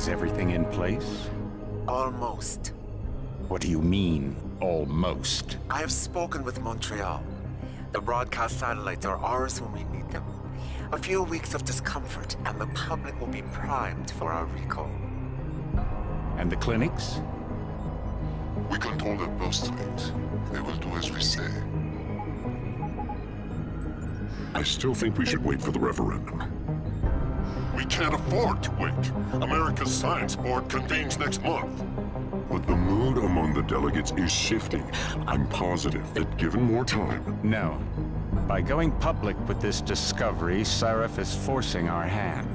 Is everything in place? Almost. What do you mean, almost? I have spoken with Montreal. The broadcast satellites are ours when we need them. A few weeks of discomfort, and the public will be primed for our recall. And the clinics? We control their birth rate. They will do as we say. I still think we should wait for the referendum. We can't afford to wait. America's Science Board convenes next month. But the mood among the delegates is shifting. I'm positive that given more time... No. By going public with this discovery, Sarif is forcing our hand.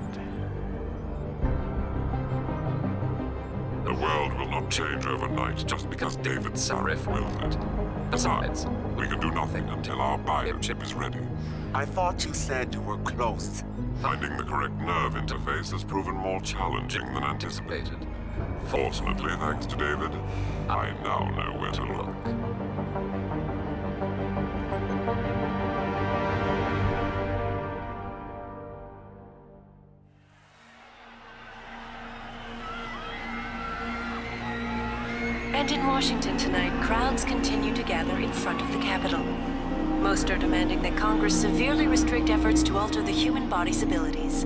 The world will not change overnight just because David Sarif wills it. Besides, we can do nothing until our biochip is ready. I thought you said you were close. Finding the correct nerve interface has proven more challenging than anticipated. Fortunately, thanks to David, I now know where to look. And in Washington tonight, crowds continue to gather in front of the Capitol. Most are demanding that Congress severely restrict efforts to alter the human body's abilities.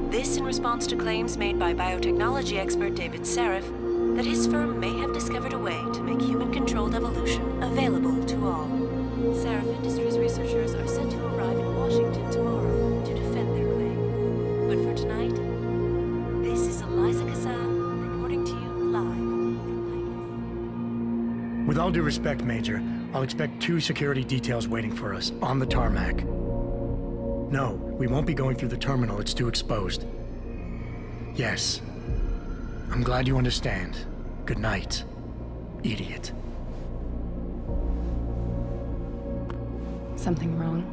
This in response to claims made by biotechnology expert David Sarif that his firm may have discovered a way to make human-controlled evolution available to all. Sarif Industries researchers are set to arrive in Washington tomorrow to defend their claim. But for tonight, this is Eliza Kassan reporting to you live from Vegas. With all due respect, Major, I'll expect 2 security details waiting for us on the tarmac. No, we won't be going through the terminal. It's too exposed. Yes. I'm glad you understand. Good night, idiot. Something wrong?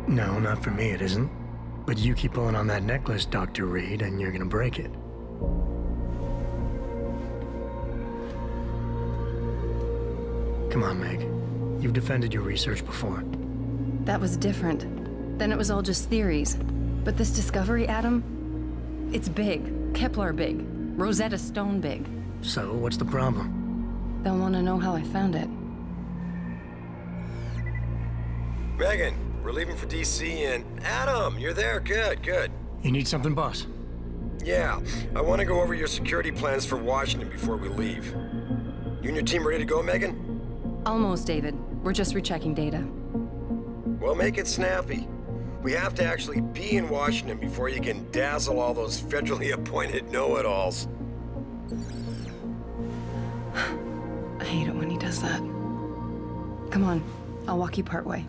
No, not for me it isn't. But you keep pulling on that necklace, Dr. Reed, and you're gonna break it. Come on, Meg. You've defended your research before. That was different. Then it was all just theories. But this discovery, Adam, it's big. Kepler big. Rosetta Stone big. So, what's the problem? They'll want to know how I found it. Megan, we're leaving for DC and... Adam, you're there. Good, good. You need something, boss? Yeah, I want to go over your security plans for Washington before we leave. You and your team ready to go, Megan? Almost, David. We're just rechecking data. Well, make it snappy. We have to actually be in Washington before you can dazzle all those federally appointed know-it-alls. I hate it when he does that. Come on, I'll walk you part way.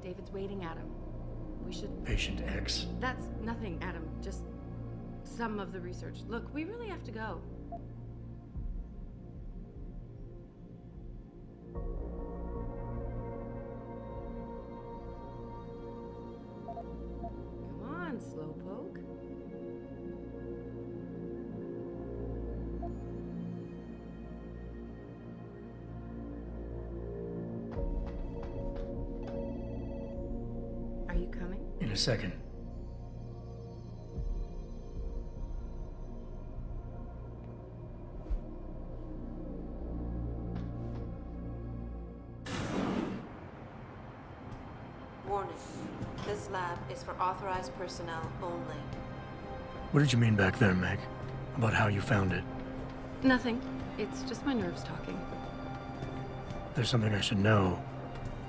David's waiting, Adam. We should... Patient X. That's nothing, Adam. Just some of the research. Look, we really have to go. Come on, Slowpoke. Are you coming? In a second. Warning. This lab is for authorized personnel only. What did you mean back there, Meg? About how you found it? Nothing. It's just my nerves talking. There's something I should know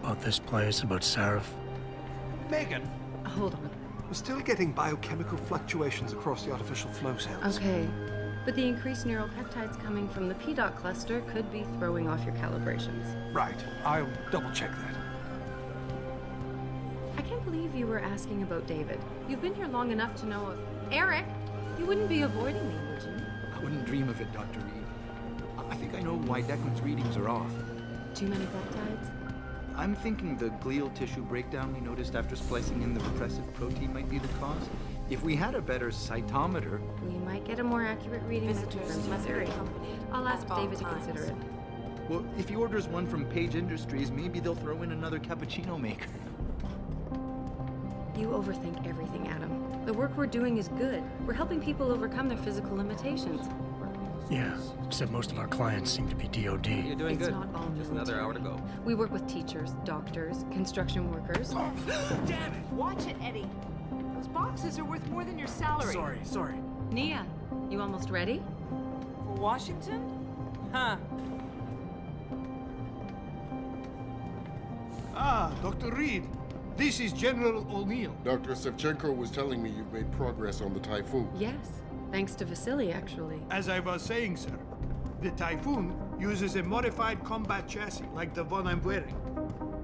about this place, about Sarif. Megan, Hold on. we're still getting biochemical fluctuations across the artificial flow cells. Okay. But the increased neural peptides coming from the PDOT cluster could be throwing off your calibrations. Right. I'll double-check that. I can't believe you were asking about David. You've been here long enough to know... Eric! You wouldn't be avoiding me, would you? I wouldn't dream of it, Dr. Reed. I think I know why Declan's readings are off. Too many peptides? I'm thinking the glial tissue breakdown we noticed after splicing in the repressive protein might be the cause. If we had a better cytometer... We might get a more accurate reading that confirms my theory. I'll ask David to consider it. Well, if he orders one from Page Industries, maybe they'll throw in another cappuccino maker. You overthink everything, Adam. The work we're doing is good. We're helping people overcome their physical limitations. Yeah, except most of our clients seem to be DOD. You're doing It's good. not all Just another hour to military. go. We work with teachers, doctors, construction workers. Damn it! Watch it, Eddie. Those boxes are worth more than your salary. Sorry. Nia, you almost ready? For Washington? Huh. Ah, Dr. Reed. This is General O'Neill. Dr. Sevchenko was telling me you've made progress on the Typhoon. Yes, thanks to Vasily, actually. As I was saying, sir, the Typhoon uses a modified combat chassis like the one I'm wearing.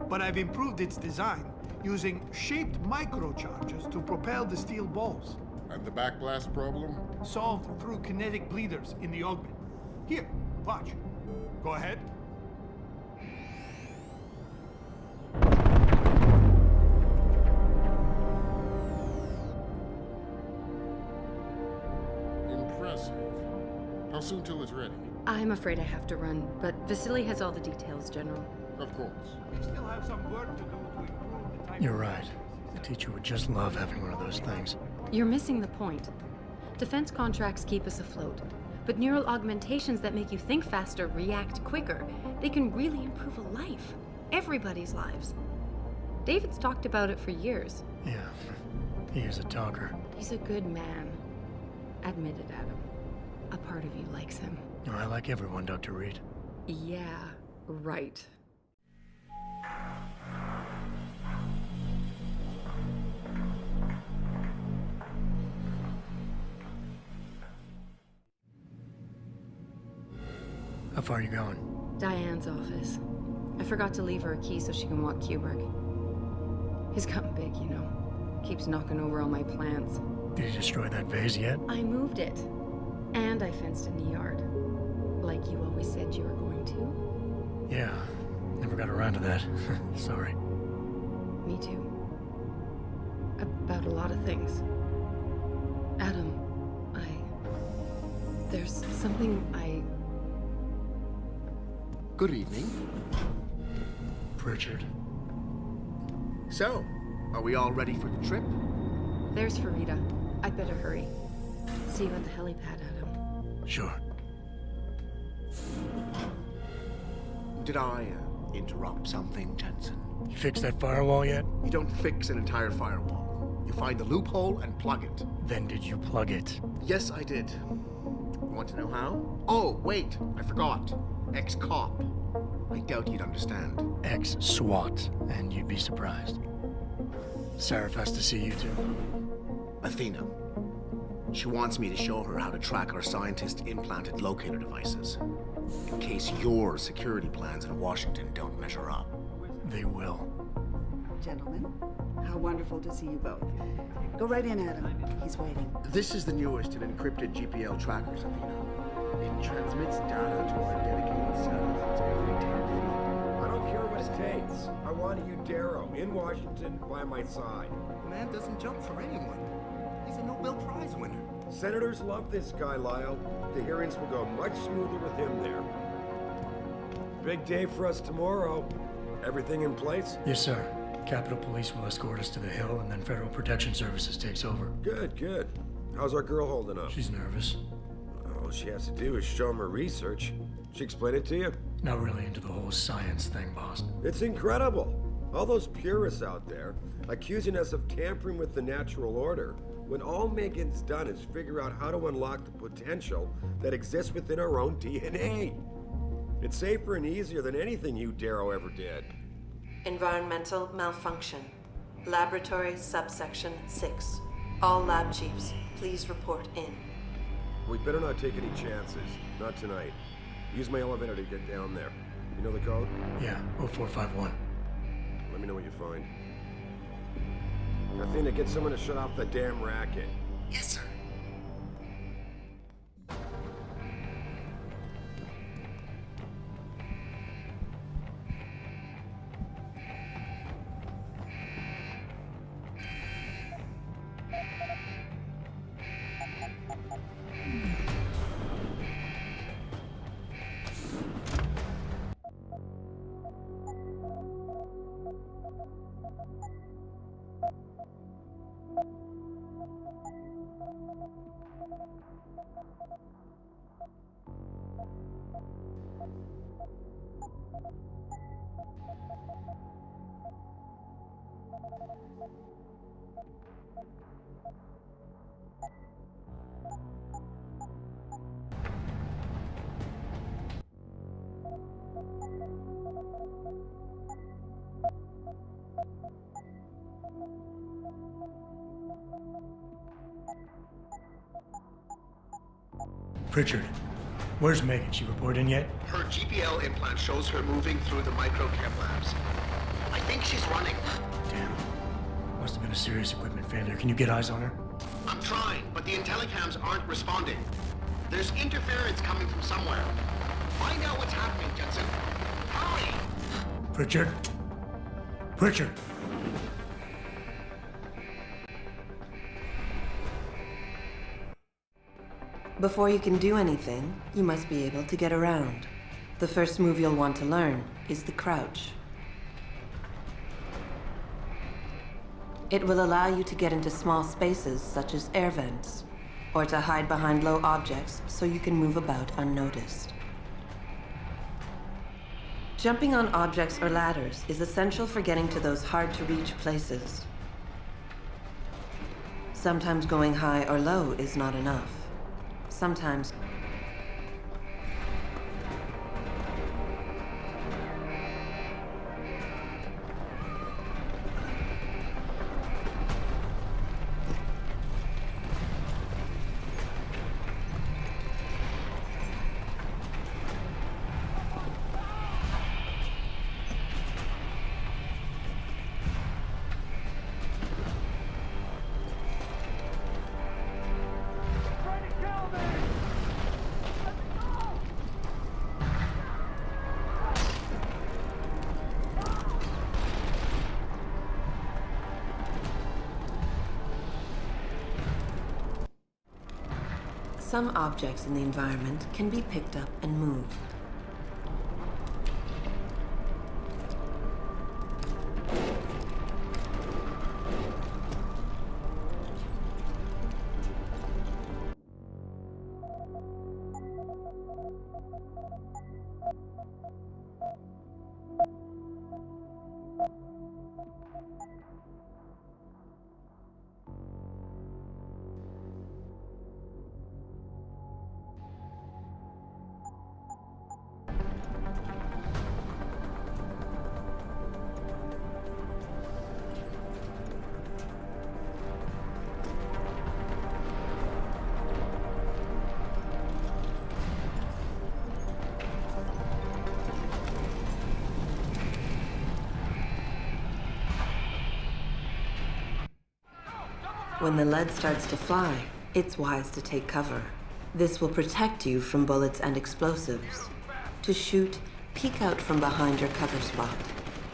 But I've improved its design using shaped microcharges to propel the steel balls. And the backblast problem? Solved through kinetic bleeders in the augment. Here, watch. Go ahead. Impressive. How soon till it's ready? I'm afraid I have to run, but Vasily has all the details, General. Of course. We still have some work to do to improve the Typhoon. You're right. The teacher would just love having one of those things. You're missing the point. Defense contracts keep us afloat, but neural augmentations that make you think faster, react quicker, they can really improve a life. Everybody's lives. David's talked about it for years. Yeah, he is a talker. He's a good man. Admit it, Adam. A part of you likes him. I like everyone, Dr. Reed. Yeah, right. How far are you going? Diane's office. I forgot to leave her a key so she can walk Kubrick. He's gotten big, you know. Keeps knocking over all my plants. Did you destroy that vase yet? I moved it. And I fenced in the yard. Like you always said you were going to. Yeah, never got around to that. Sorry. Me too. About a lot of things. Adam, there's something Good evening. Pritchard. So, are we all ready for the trip? There's Farida. I'd better hurry. See you at the helipad, Adam. Sure. Did I interrupt something, Jensen? You fixed that firewall yet? You don't fix an entire firewall. You find the loophole and plug it. Then did you plug it? Yes, I did. Want to know how? Oh, wait, I forgot. Ex-cop. I doubt you'd understand. Ex-SWAT, and you'd be surprised. Sarif has to see you too. Athena. She wants me to show her how to track our scientist-implanted locator devices. In case your security plans in Washington don't measure up. They will. Gentlemen, how wonderful to see you both. Go right in, Adam. He's waiting. This is the newest and encrypted GPL trackers, Athena. It transmits data to our dedicated satellites every 10 feet. I don't care what it takes. I want you, Darrow, in Washington, by my side. The man doesn't jump for anyone. He's a Nobel Prize winner. Senators love this guy, Lyle. The hearings will go much smoother with him there. Big day for us tomorrow. Everything in place? Yes, sir. Capitol Police will escort us to the Hill, and then Federal Protection Services takes over. Good, good. How's our girl holding up? She's nervous. All she has to do is show him her research. She explain it to you? Not really into the whole science thing, boss. It's incredible. All those purists out there accusing us of tampering with the natural order, when all Megan's done is figure out how to unlock the potential that exists within our own DNA. It's safer and easier than anything you, Darrow, ever did. Environmental malfunction. Laboratory subsection 6. All lab chiefs, please report in. We better not take any chances. Not tonight. Use my elevator to get down there. You know the code? Yeah, 0451. Let me know what you find. Athena, get someone to shut off the damn racket. Yes, sir. Pritchard, where's Megan? She report in yet? Her GPL implant shows her moving through the microchem labs. I think she's running. Damn. Must have been a serious equipment failure. Can you get eyes on her? I'm trying, but the intellicams aren't responding. There's interference coming from somewhere. Find out what's happening, Jensen. Hurry! Pritchard? Pritchard! Before you can do anything, you must be able to get around. The first move you'll want to learn is the crouch. It will allow you to get into small spaces such as air vents, or to hide behind low objects so you can move about unnoticed. Jumping on objects or ladders is essential for getting to those hard-to-reach places. Sometimes going high or low is not enough. Sometimes some objects in the environment can be picked up and moved. When the lead starts to fly, it's wise to take cover. This will protect you from bullets and explosives. To shoot, peek out from behind your cover spot,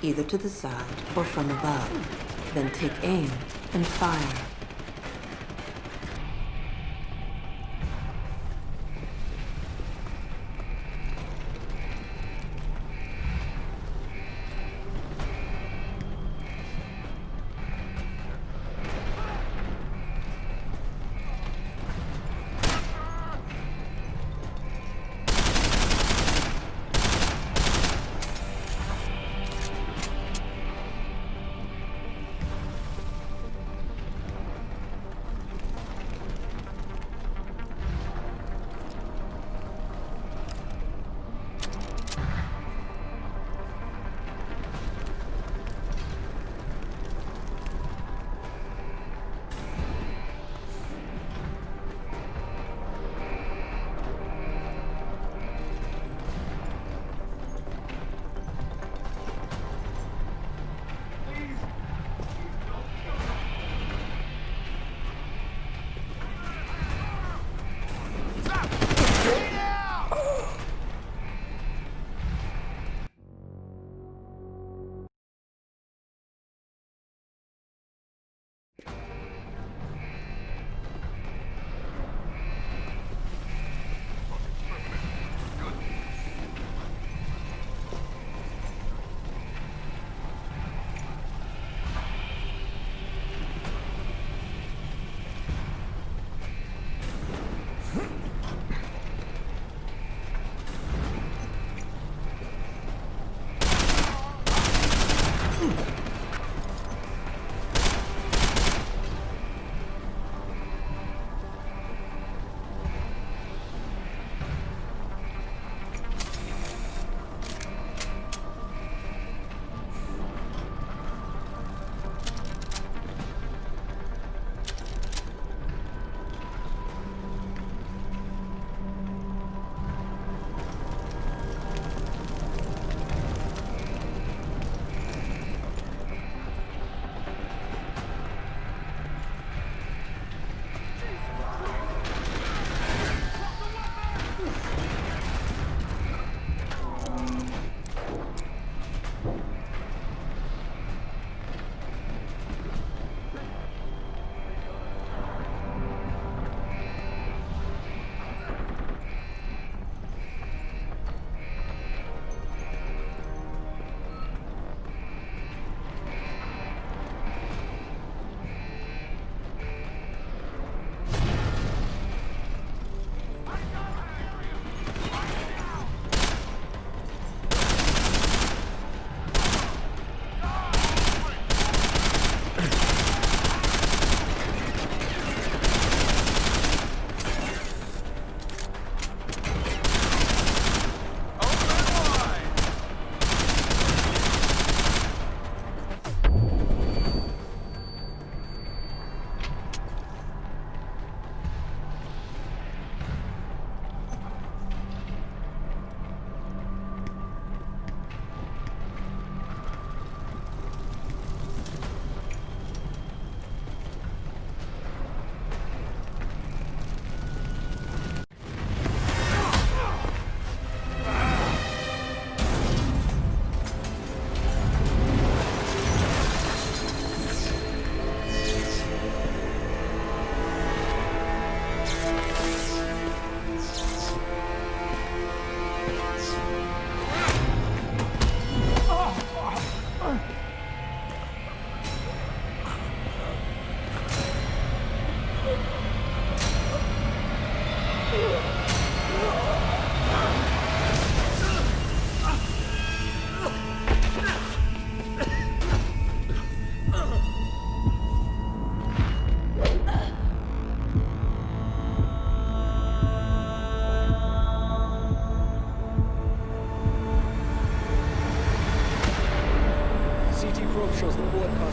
either to the side or from above. Then take aim and fire.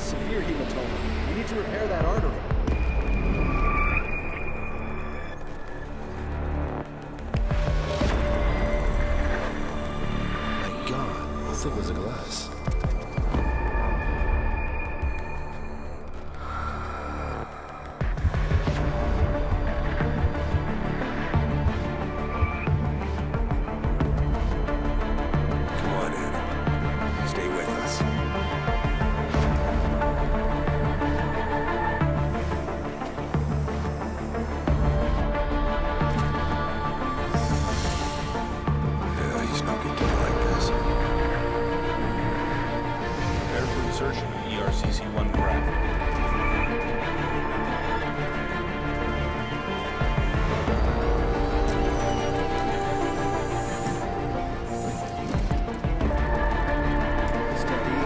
has severe hematoma. We need to repair that artery. My God, how thick was the glass? Come on, Adam. Stay with us. Yeah, he's not good to me like this. Prepare for insertion of ERCC-1 craft.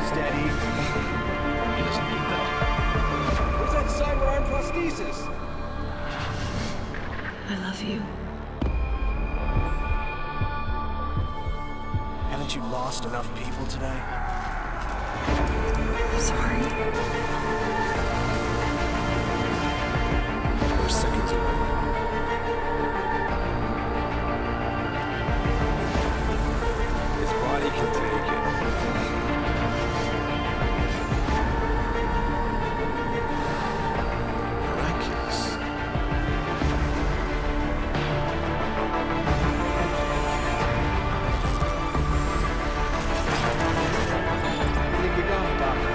Steady. He doesn't need that. Where's that cyber arm prosthesis? I love you. Haven't you lost enough people today? I'm sorry. We're seconds away. His body can take it. Miraculous. I think we got him, Doctor.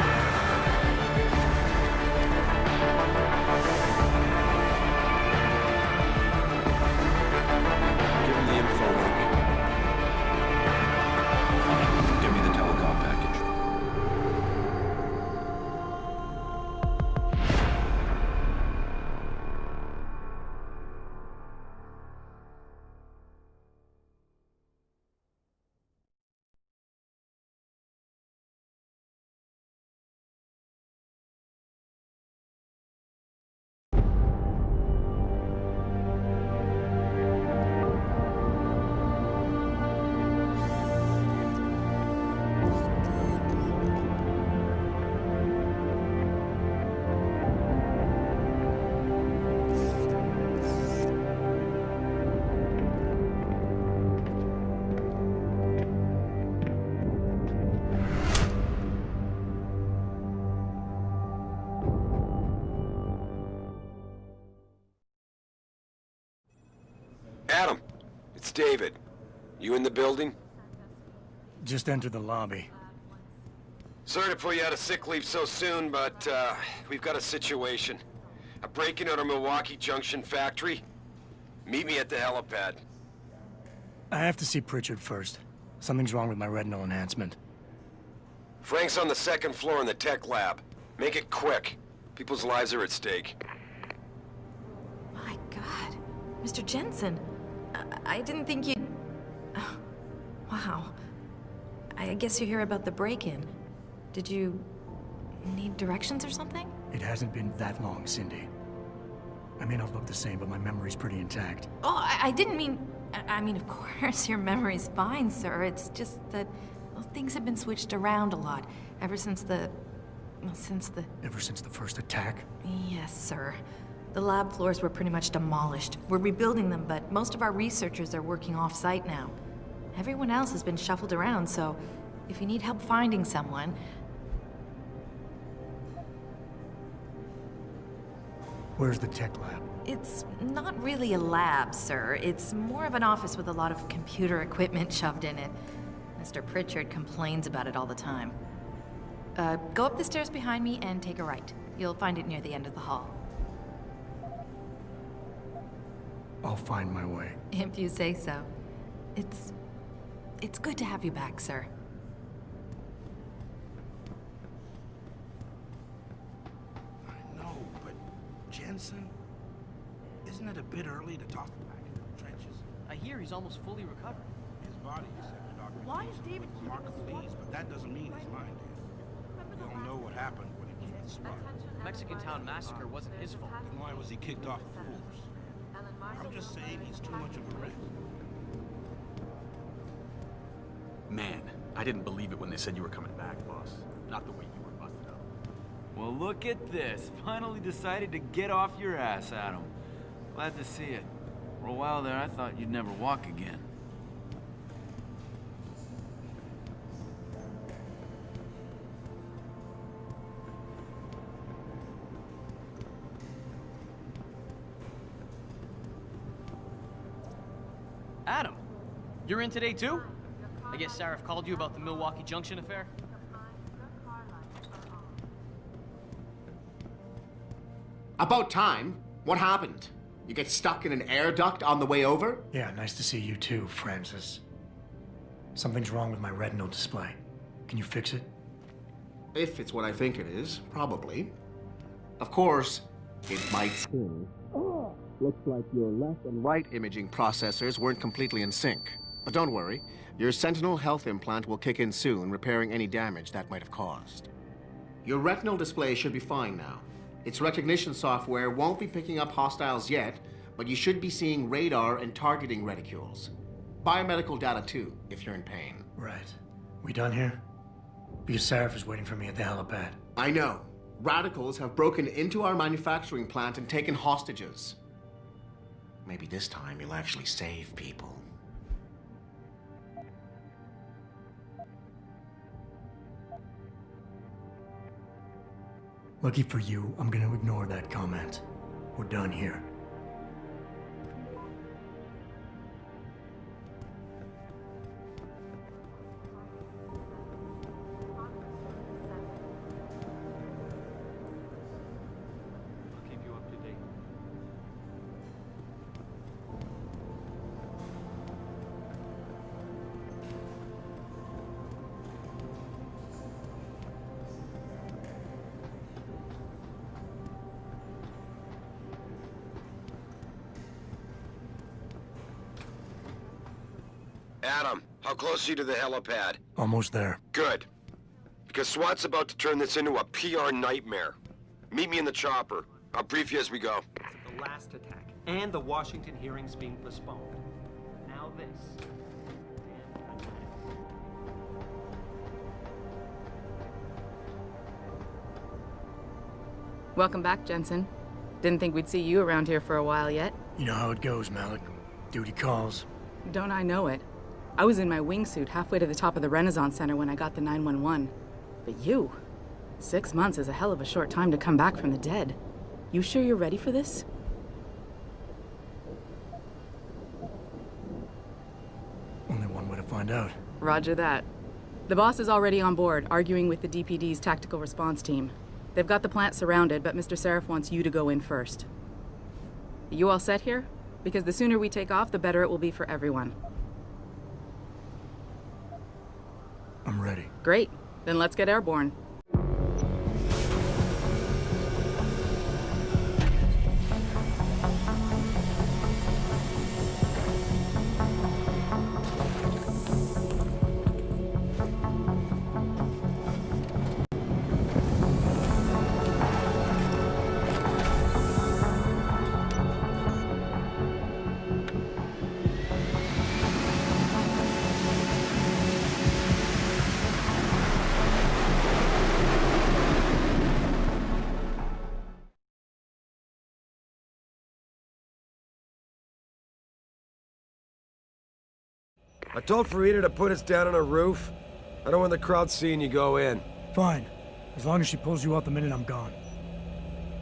Give him the info link. Fine. Give me the telecom package. Adam, it's David. You in the building? Just entered the lobby. Sorry to pull you out of sick leave so soon, but we've got a situation. A break-in at our Milwaukee Junction factory. Meet me at the helipad. I have to see Pritchard first. Something's wrong with my retinal enhancement. Frank's on the second floor in the tech lab. Make it quick. People's lives are at stake. My God. Mr. Jensen, I didn't think you'd... Oh, wow. I guess you hear about the break-in. Did you need directions or something? It hasn't been that long, Cindy. I may not look the same, but my memory's pretty intact. Oh, I didn't mean... I mean, of course, your memory's fine, sir. It's just that, well, things have been switched around a lot ever since the... well, Ever since the first attack? Yes, sir. The lab floors were pretty much demolished. We're rebuilding them, but most of our researchers are working off-site now. Everyone else has been shuffled around, so if you need help finding someone... Where's the tech lab? It's not really a lab, sir. It's more of an office with a lot of computer equipment shoved in it. Mr. Pritchard complains about it all the time. Go up the stairs behind me and take a right. You'll find it near the end of the hall. I'll find my way. If you say so. It's good to have you back, sir. I know, but Jensen, isn't it a bit early to toss him back into the trenches? I hear he's almost fully recovered. His body, said the doctor. Why is David remarkably eased, but that doesn't mean his mind is. We all know what happened when he was with Spark. The Mexican Town massacre wasn't his fault. Then why was he kicked off the force? I'm just saying he's too much of a risk. Man, I didn't believe it when they said you were coming back, boss. Not the way you were busted up. Well, look at this. Finally decided to get off your ass, Adam. Glad to see it. For a while there, I thought you'd never walk again. Adam, you're in today too? I guess Sarif called you about the Milwaukee Junction affair? About time. What happened? You get stuck in an air duct on the way over? Yeah, nice to see you too, Francis. Something's wrong with my retinal display. Can you fix it? If it's what I think it is, probably. Of course, it might still. Looks like your left and right imaging processors weren't completely in sync. But don't worry, your Sentinel health implant will kick in soon, repairing any damage that might have caused. Your retinal display should be fine now. Its recognition software won't be picking up hostiles yet, but you should be seeing radar and targeting reticules. Biomedical data too, if you're in pain. Right. We done here? Because Sarif is waiting for me at the helipad. I know. Radicals have broken into our manufacturing plant and taken hostages. Maybe this time you'll actually save people. Lucky for you, I'm gonna ignore that comment. We're done here. I'll keep you up to date. Adam, how close are you to the helipad? Almost there. Good. Because SWAT's about to turn this into a PR nightmare. Meet me in the chopper. I'll brief you as we go. The last attack, and the Washington hearings being postponed. Now this. Welcome back, Jensen. Didn't think we'd see you around here for a while yet. You know how it goes, Malik. Duty calls. Don't I know it? I was in my wingsuit halfway to the top of the Renaissance Center when I got the 911. But you? 6 months is a hell of a short time to come back from the dead. You sure you're ready for this? Only one way to find out. Roger that. The boss is already on board, arguing with the DPD's tactical response team. They've got the plant surrounded, but Mr. Sarif wants you to go in first. You all set here? Because the sooner we take off, the better it will be for everyone. I'm ready. Great. Then let's get airborne. I told Farida to put us down on a roof. I don't want the crowd seeing you go in. Fine. As long as she pulls you out the minute I'm gone.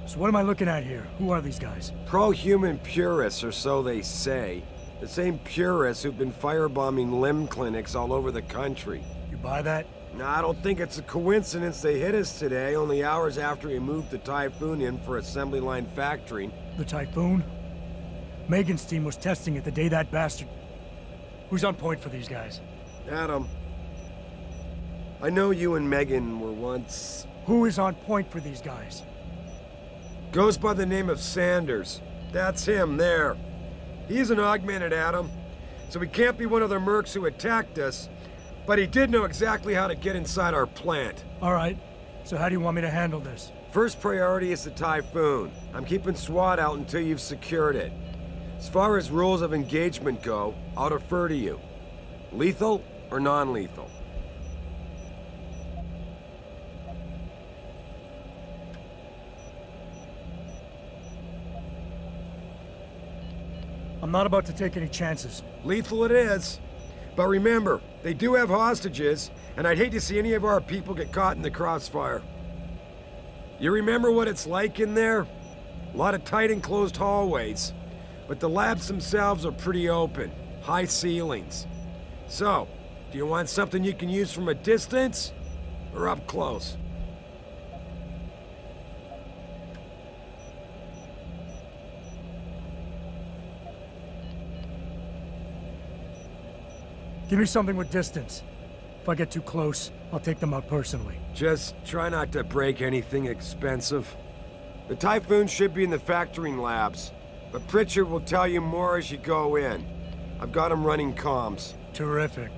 So what am I looking at here? Who are these guys? Pro-human purists, or so they say. The same purists who've been firebombing limb clinics all over the country. You buy that? No, I don't think it's a coincidence they hit us today, only hours after we moved the Typhoon in for assembly line factory. The Typhoon? Megan's team was testing it the day that bastard... Who's on point for these guys? Adam, I know you and Megan were once... Who is on point for these guys? Goes by the name of Sanders. That's him, there. He's an augmented Adam, so he can't be one of the mercs who attacked us, but he did know exactly how to get inside our plant. All right, so how do you want me to handle this? First priority is the Typhoon. I'm keeping SWAT out until you've secured it. As far as rules of engagement go, I'll defer to you. Lethal or non-lethal? I'm not about to take any chances. Lethal it is. But remember, they do have hostages, and I'd hate to see any of our people get caught in the crossfire. You remember what it's like in there? A lot of tight enclosed hallways. But the labs themselves are pretty open. High ceilings. So, do you want something you can use from a distance? Or up close? Give me something with distance. If I get too close, I'll take them out personally. Just try not to break anything expensive. The Typhoon should be in the factoring labs, but Pritchard will tell you more as you go in. I've got him running comms. Terrific.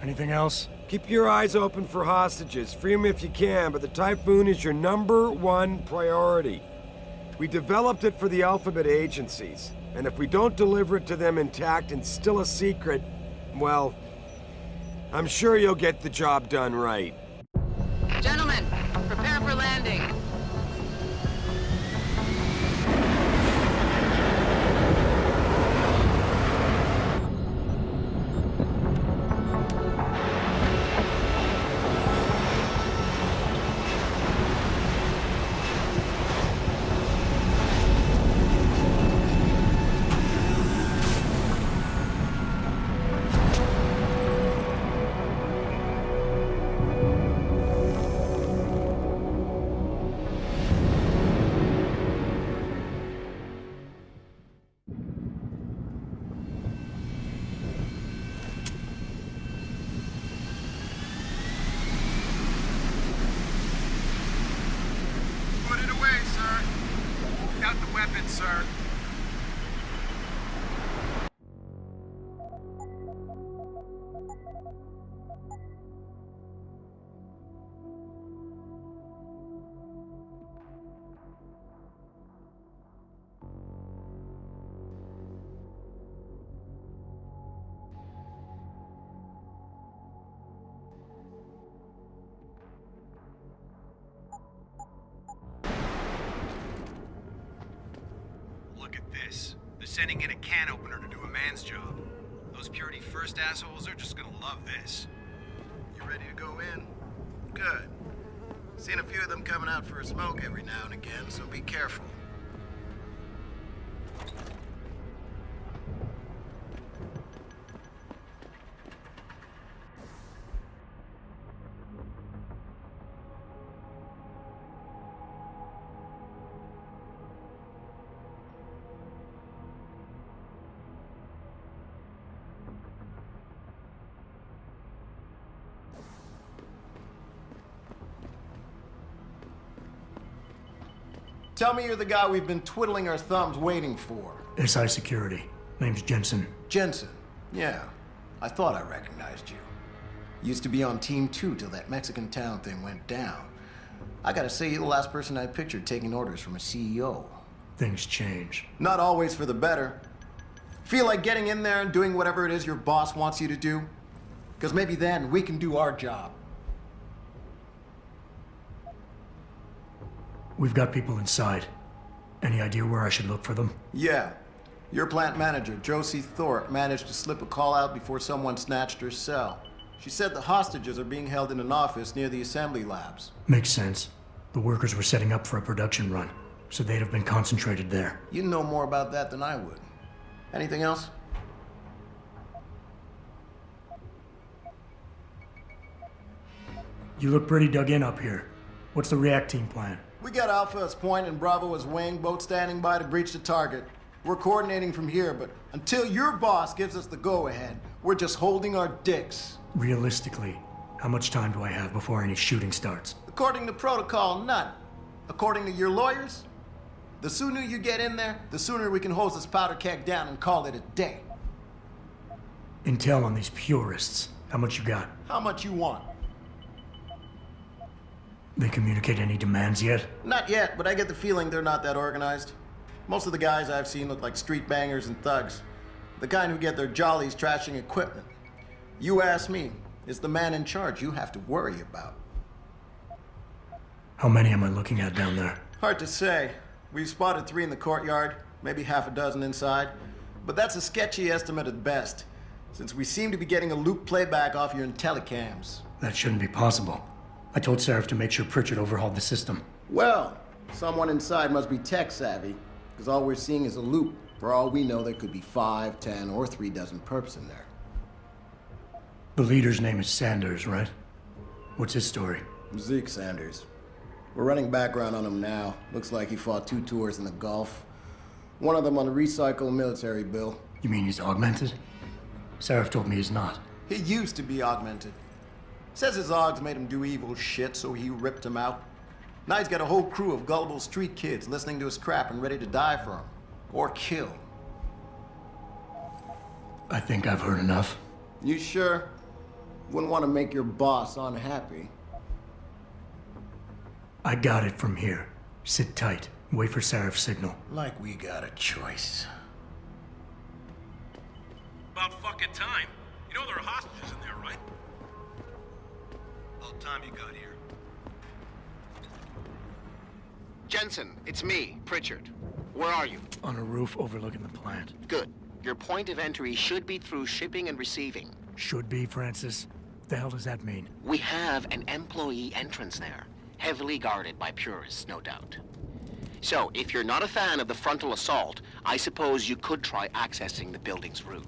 Anything else? Keep your eyes open for hostages. Free them if you can, but the Typhoon is your #1 priority. We developed it for the Alphabet agencies, and if we don't deliver it to them intact and still a secret, well, I'm sure you'll get the job done right. Gentlemen, prepare for landing. Sir. Look at this. They're sending in a can opener to do a man's job. Those Purity First assholes are just gonna love this. You ready to go in? Good. Seen a few of them coming out for a smoke every now and again, so be careful. Tell me you're the guy we've been twiddling our thumbs waiting for. SI Security. Name's Jensen. Jensen. Yeah. I thought I recognized you. Used to be on Team 2 till that Mexican town thing went down. I gotta say, you're the last person I pictured taking orders from a CEO. Things change. Not always for the better. Feel like getting in there and doing whatever it is your boss wants you to do? Because maybe then we can do our job. We've got people inside. Any idea where I should look for them? Yeah. Your plant manager, Josie Thorpe, managed to slip a call out before someone snatched her cell. She said the hostages are being held in an office near the assembly labs. Makes sense. The workers were setting up for a production run, so they'd have been concentrated there. You know more about that than I would. Anything else? You look pretty dug in up here. What's the react team plan? We got Alpha as point and Bravo as wing, both standing by to breach the target. We're coordinating from here, but until your boss gives us the go-ahead, we're just holding our dicks. Realistically, how much time do I have before any shooting starts? According to protocol, none. According to your lawyers, the sooner you get in there, the sooner we can hose this powder keg down and call it a day. Intel on these purists. How much you got? How much you want? They communicate any demands yet? Not yet, but I get the feeling they're not that organized. Most of the guys I've seen look like street bangers and thugs. The kind who get their jollies trashing equipment. You ask me, it's the man in charge you have to worry about. How many am I looking at down there? Hard to say. We've spotted 3 in the courtyard, maybe half a dozen inside. But that's a sketchy estimate at best, since we seem to be getting a loop playback off your telecams. That shouldn't be possible. I told Sarif to make sure Pritchard overhauled the system. Well, someone inside must be tech savvy, because all we're seeing is a loop. For all we know, there could be 5, 10, or 3 dozen perps in there. The leader's name is Sanders, right? What's his story? Zeke Sanders. We're running background on him now. Looks like he fought 2 tours in the Gulf. One of them on a recycled military bill. You mean he's augmented? Sarif told me he's not. He used to be augmented. Says his Augs made him do evil shit, so he ripped him out. Now he's got a whole crew of gullible street kids listening to his crap and ready to die for him. Or kill. I think I've heard enough. You sure? Wouldn't want to make your boss unhappy. I got it from here. Sit tight. Wait for Sarif's signal. Like we got a choice. About fucking time. You know there are hostages in there, right? About time you got here. Jensen, it's me, Pritchard. Where are you? On a roof overlooking the plant. Good. Your point of entry should be through shipping and receiving. Should be, Francis. What the hell does that mean? We have an employee entrance there. Heavily guarded by purists, no doubt. So, if you're not a fan of the frontal assault, I suppose you could try accessing the building's roof.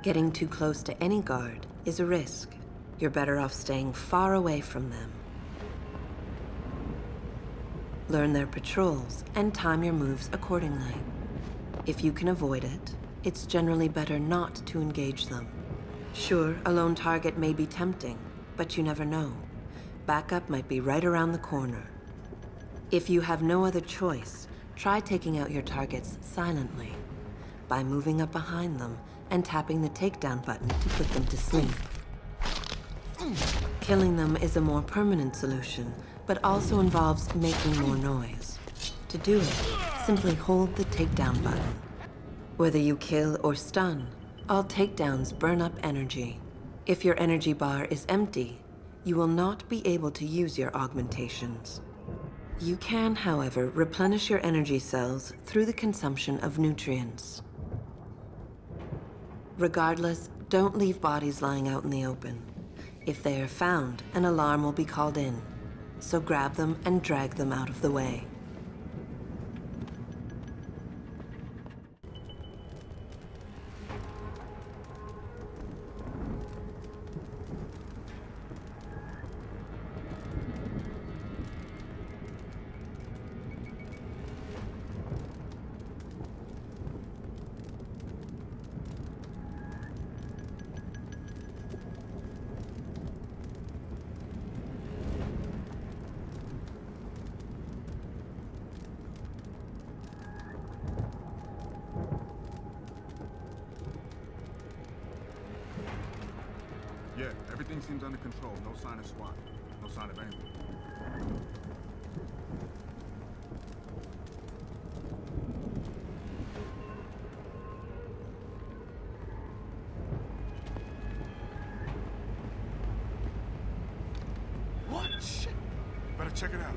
Getting too close to any guard is a risk. You're better off staying far away from them. Learn their patrols and time your moves accordingly. If you can avoid it, it's generally better not to engage them. Sure, a lone target may be tempting, but you never know. Backup might be right around the corner. If you have no other choice, try taking out your targets silently by moving up behind them and tapping the takedown button to put them to sleep. Killing them is a more permanent solution, but also involves making more noise. To do it, simply hold the takedown button. Whether you kill or stun, all takedowns burn up energy. If your energy bar is empty, you will not be able to use your augmentations. You can, however, replenish your energy cells through the consumption of nutrients. Regardless, don't leave bodies lying out in the open. If they are found, an alarm will be called in, so grab them and drag them out of the way. Yeah, everything seems under control. No sign of SWAT. No sign of anything. What? Shit! Better check it out.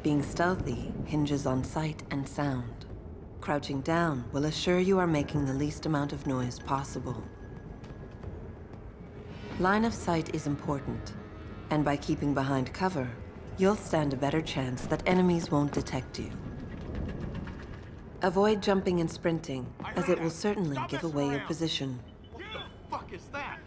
Being stealthy hinges on sight and sound. Crouching down will assure you are making the least amount of noise possible. Line of sight is important, and by keeping behind cover, you'll stand a better chance that enemies won't detect you. Avoid jumping and sprinting, as it will certainly give away your position. What the fuck is that?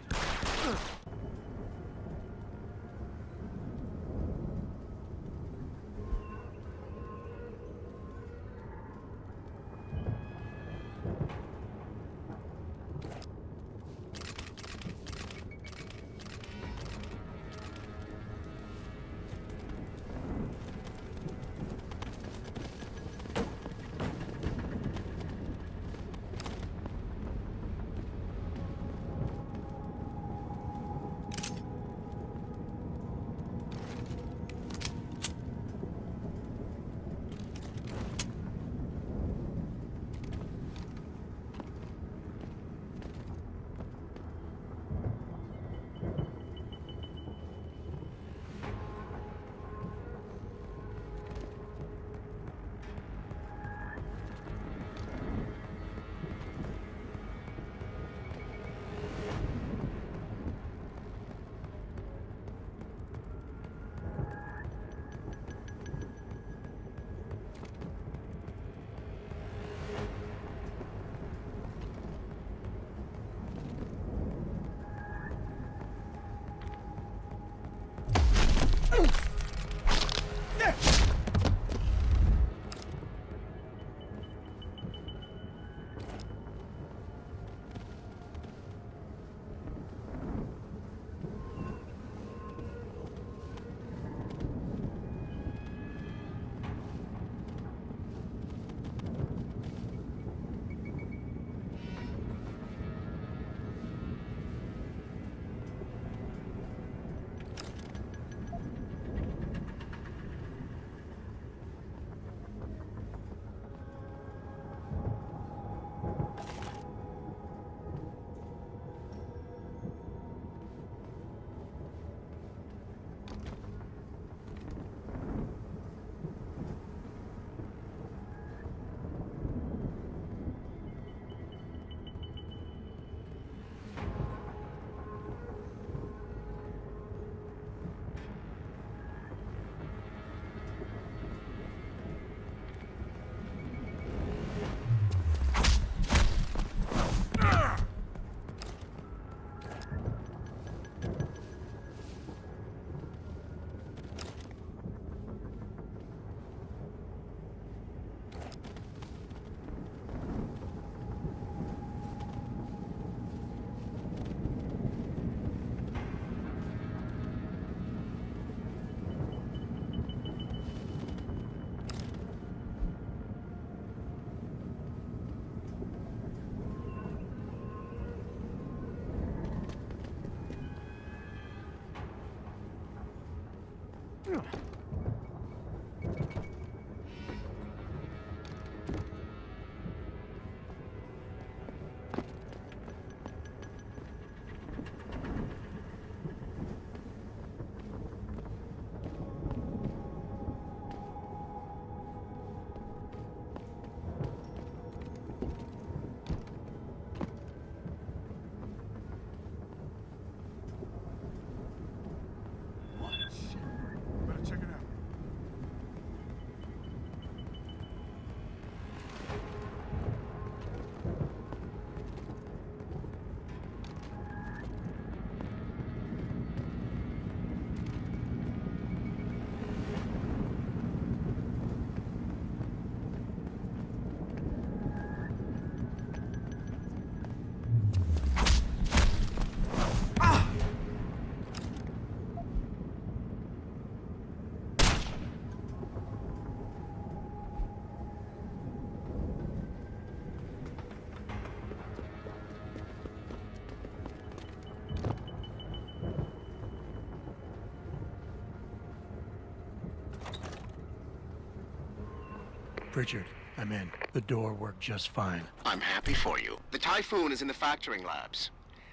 Pritchard, I'm in. The door worked just fine. I'm happy for you. The Typhoon is in the factoring labs.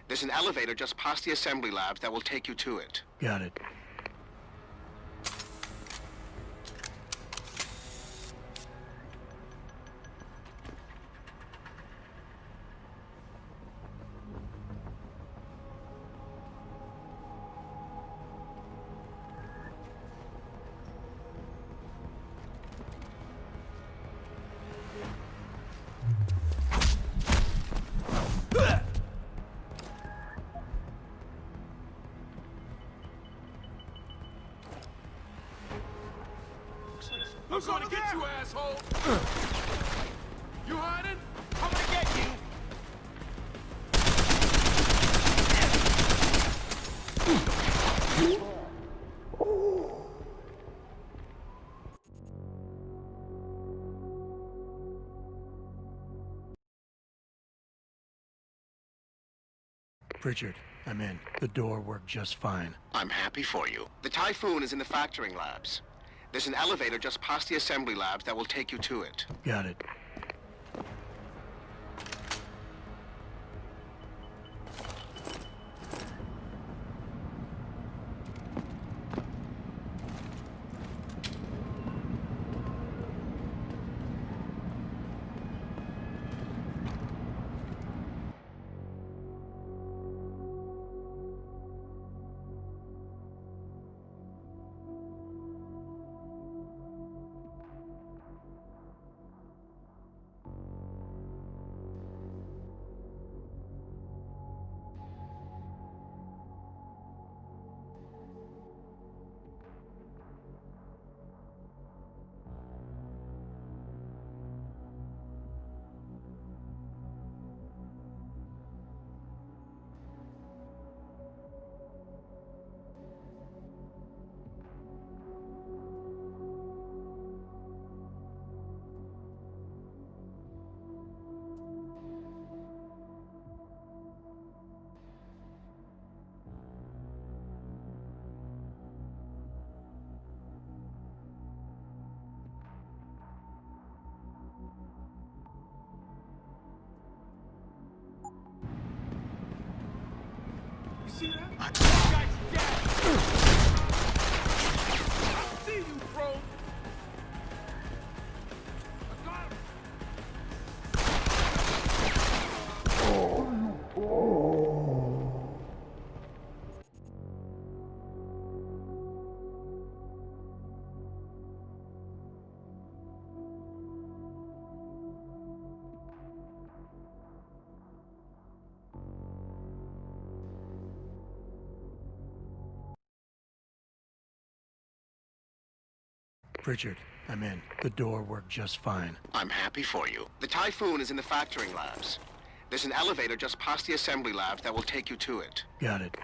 There's an elevator just past the assembly labs that will take you to it. Got it. I'm gonna get you, asshole! You hiding? I'm gonna get you! Pritchard, I'm in. The door worked just fine. I'm happy for you. The Typhoon is in the factoring labs. There's an elevator just past the assembly labs that will take you to it. Got it. See that? Guy's dead! See you, bro! I got him! Pritchard, I'm in. The door worked just fine. I'm happy for you. The Typhoon is in the factoring labs. There's an elevator just past the assembly labs that will take you to it. Got it.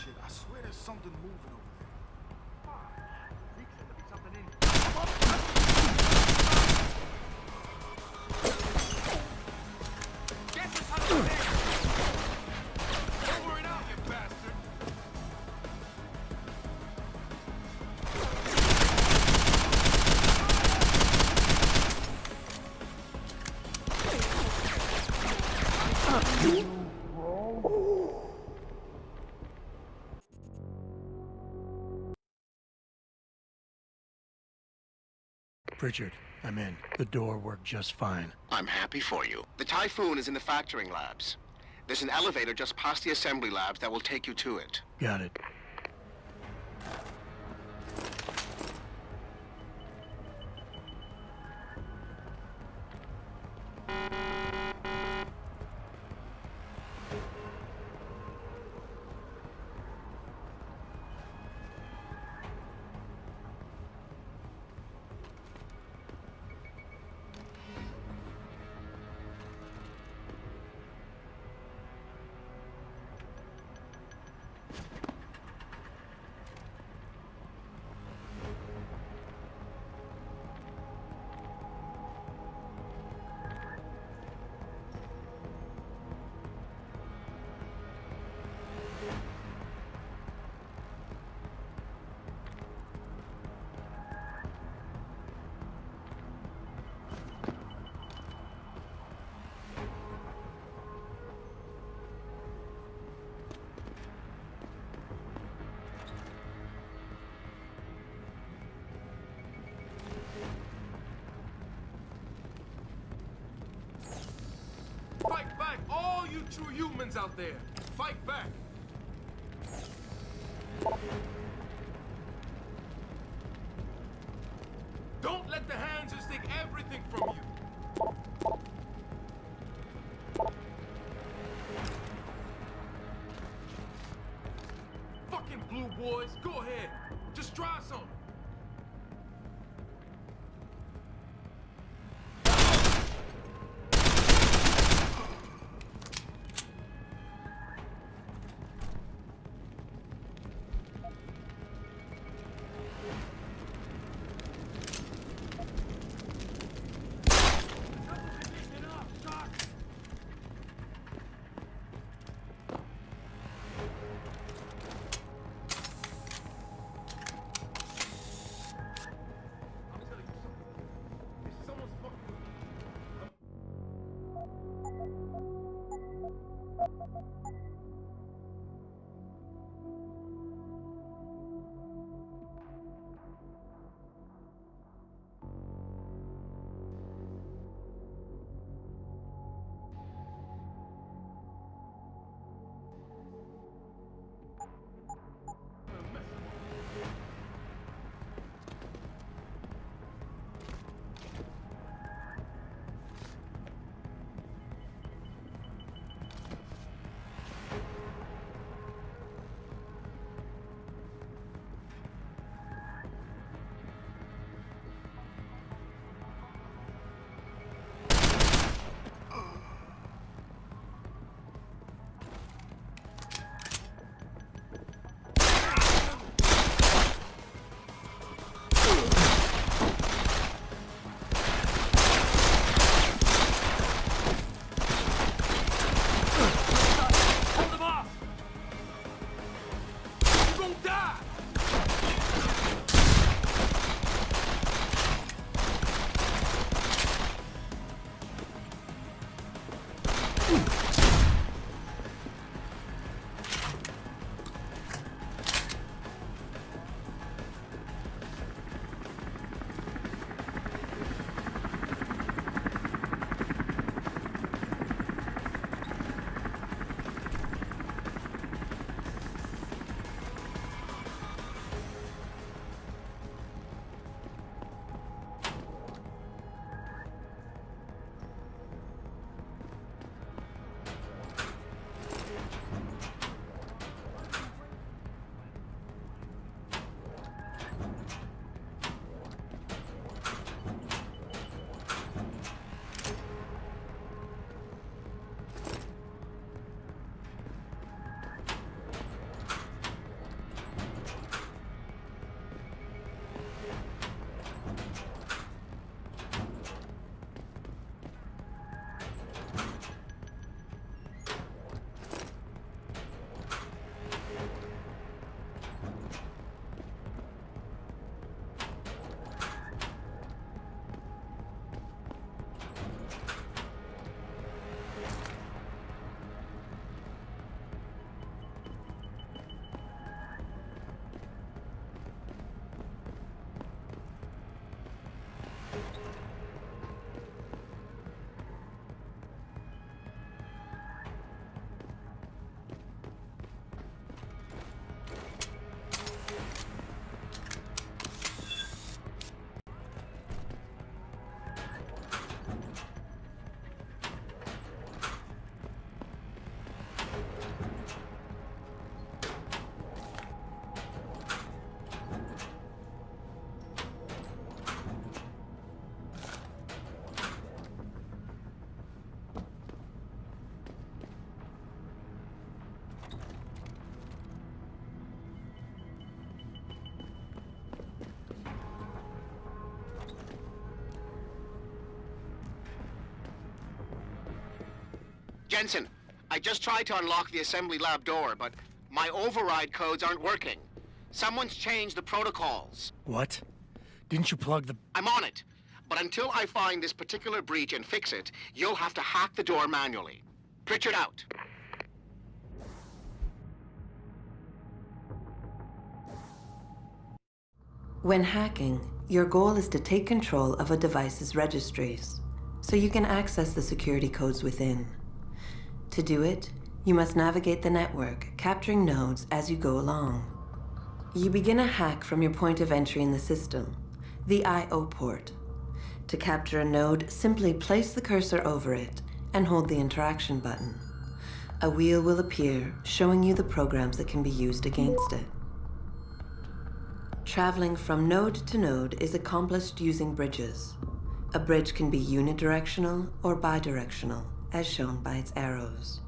Shit, I swear there's something moving over Pritchard, I'm in. The door worked just fine. I'm happy for you. The Typhoon is in the factoring labs. There's an elevator just past the assembly labs that will take you to it. Got it. right, all you true humans out there, fight back. Don't let the hands just take everything from you. Fucking blue boys, go ahead. Just try some. Jensen, I just tried to unlock the assembly lab door, but my override codes aren't working. Someone's changed the protocols. What? Didn't you plug the... I'm on it. But until I find this particular breach and fix it, you'll have to hack the door manually. Pritchard out. When hacking, your goal is to take control of a device's registries, so you can access the security codes within. To do it, you must navigate the network, capturing nodes as you go along. You begin a hack from your point of entry in the system, the I/O port. To capture a node, simply place the cursor over it and hold the interaction button. A wheel will appear, showing you the programs that can be used against it. Traveling from node to node is accomplished using bridges. A bridge can be unidirectional or bidirectional, as shown by its arrows.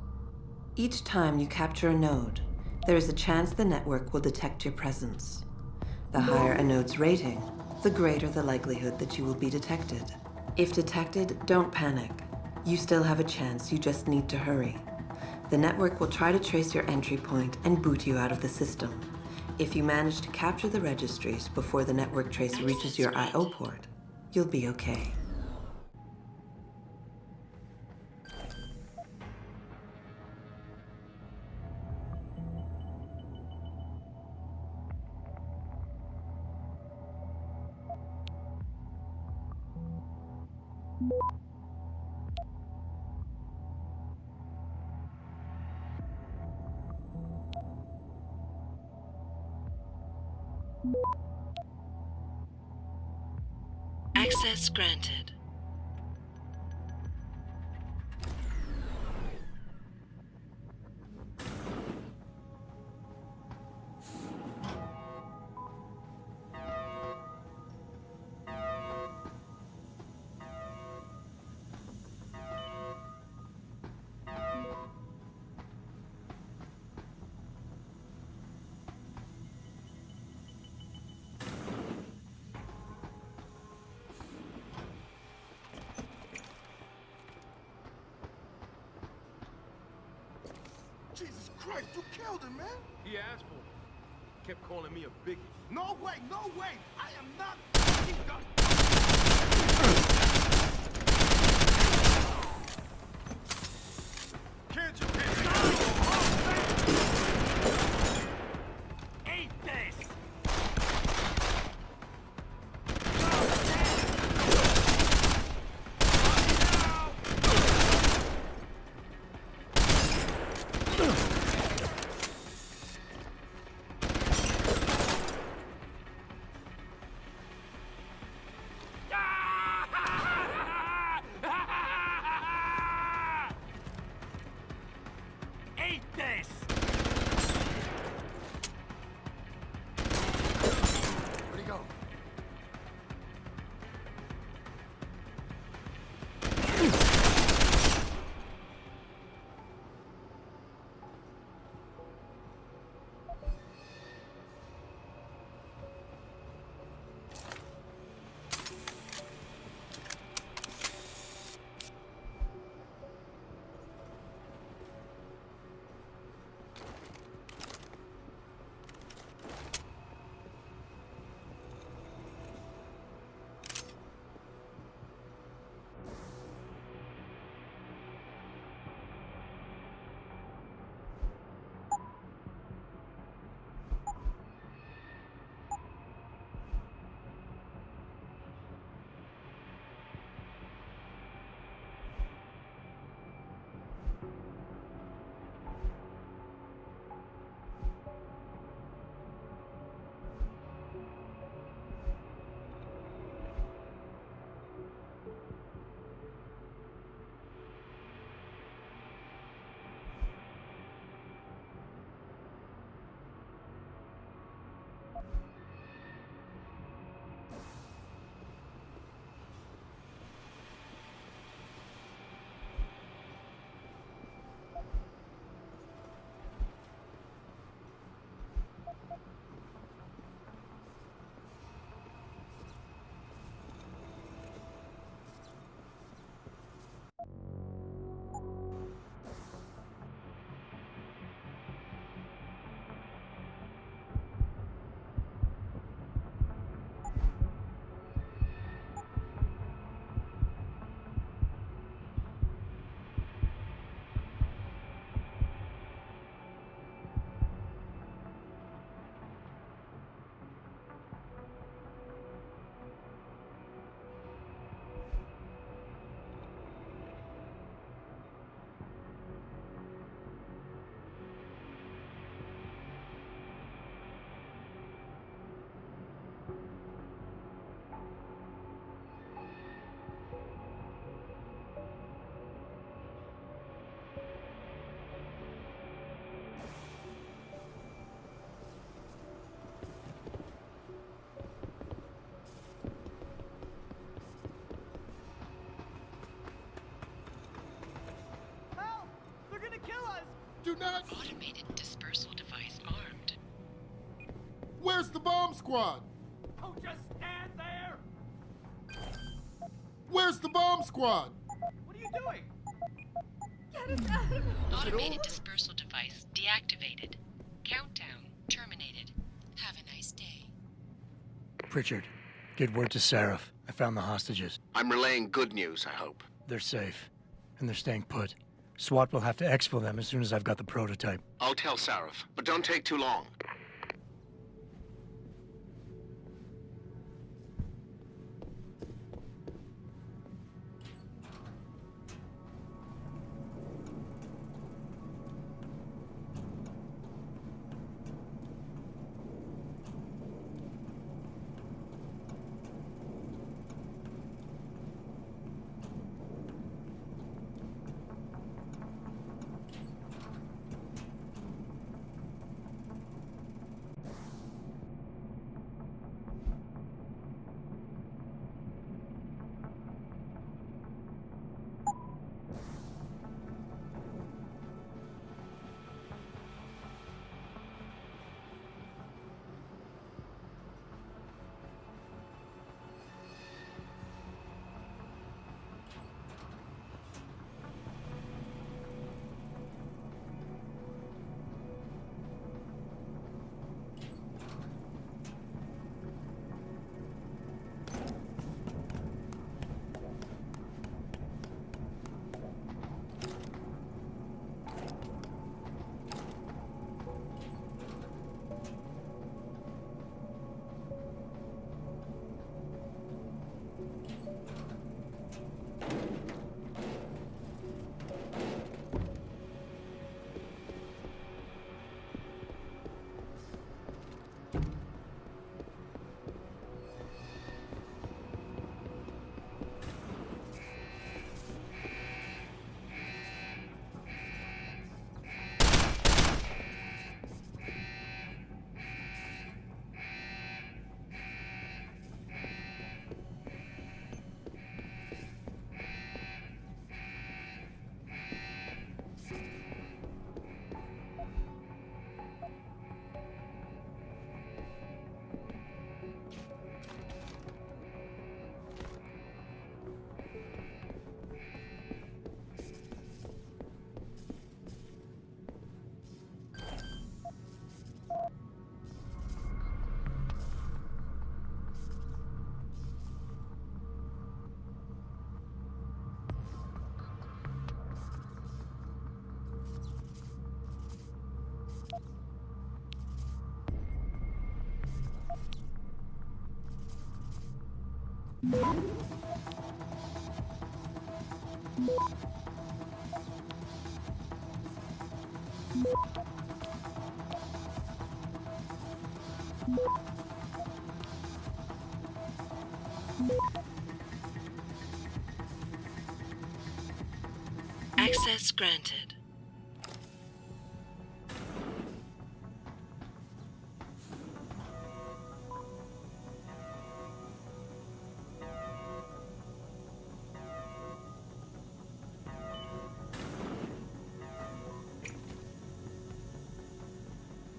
Each time you capture a node, there is a chance the network will detect your presence. The higher a node's rating, the greater the likelihood that you will be detected. If detected, don't panic. You still have a chance, you just need to hurry. The network will try to trace your entry point and boot you out of the system. If you manage to capture the registries before the network trace reaches your I/O port, you'll be okay. Access granted. Jesus Christ, you killed him, man! He asked for it. Kept calling me a biggie. No way, no way! I am not fucking done! Can't you eat this! Do not... Automated dispersal device armed. Where's the bomb squad? Oh, just stand there! Where's the bomb squad? What are you doing? Get us out of here! Automated dispersal device deactivated. Countdown terminated. Have a nice day. Pritchard, get word to Seraph. I found the hostages. I'm relaying good news, I hope. They're safe, and they're staying put. SWAT will have to exfil them as soon as I've got the prototype. I'll tell Sarif, but don't take too long. Access granted.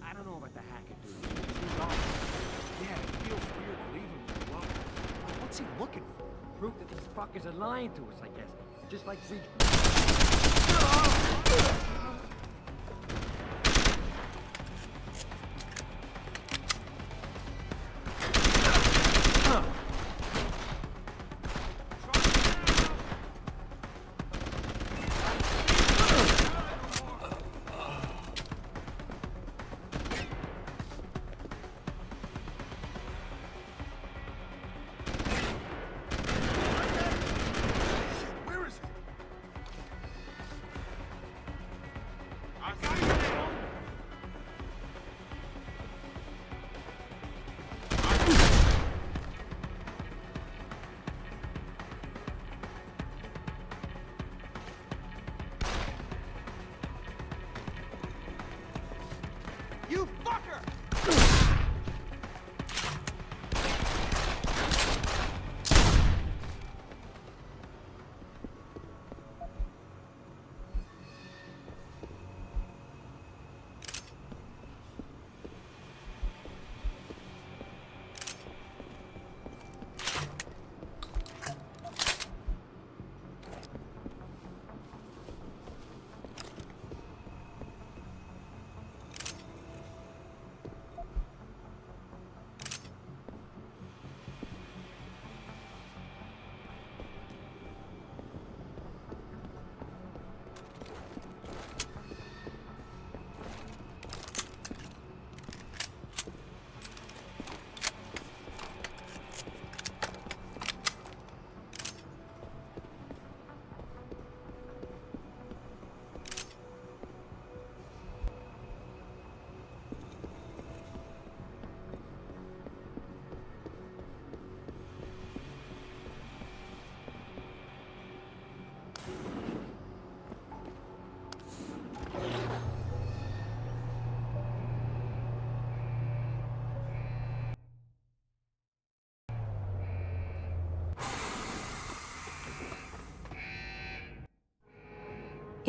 I don't know about the hacker dude. He's off. Yeah, it feels weird leaving him alone. What's he looking for? Proof that these fuckers are lying to us, I guess. Just like Siege.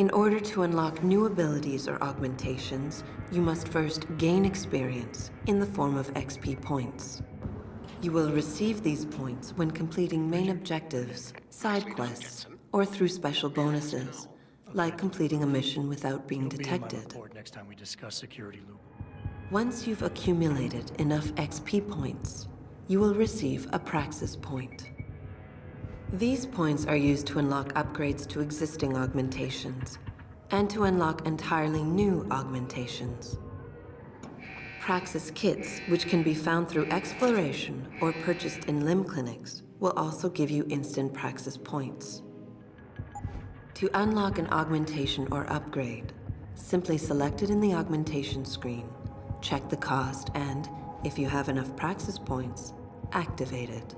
In order to unlock new abilities or augmentations, you must first gain experience in the form of XP points. You will receive these points when completing main objectives, side quests, or through special bonuses, like completing a mission without being It'll be in my detected. report next time we discuss security loop. Once you've accumulated enough XP points, you will receive a Praxis point. These points are used to unlock upgrades to existing augmentations, and to unlock entirely new augmentations. Praxis kits, which can be found through exploration or purchased in limb clinics, will also give you instant Praxis points. To unlock an augmentation or upgrade, simply select it in the augmentation screen, check the cost, and, if you have enough Praxis points, activate it.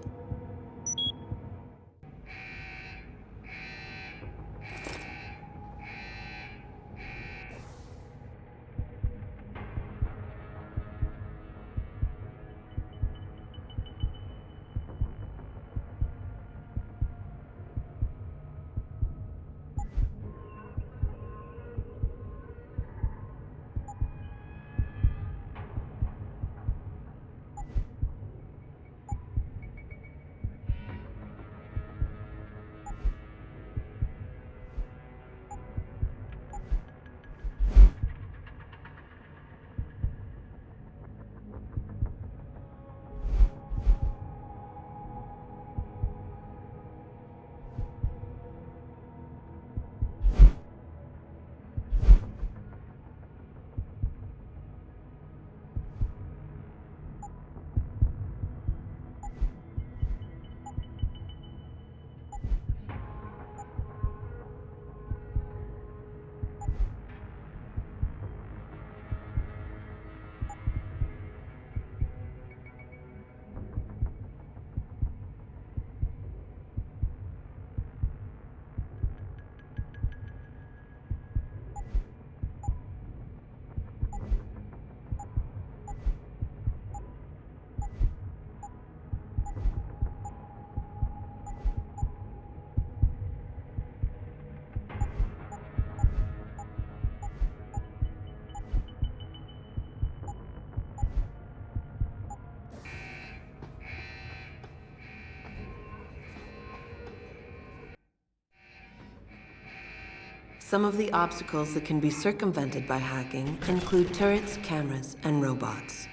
Some of the obstacles that can be circumvented by hacking include turrets, cameras, and robots.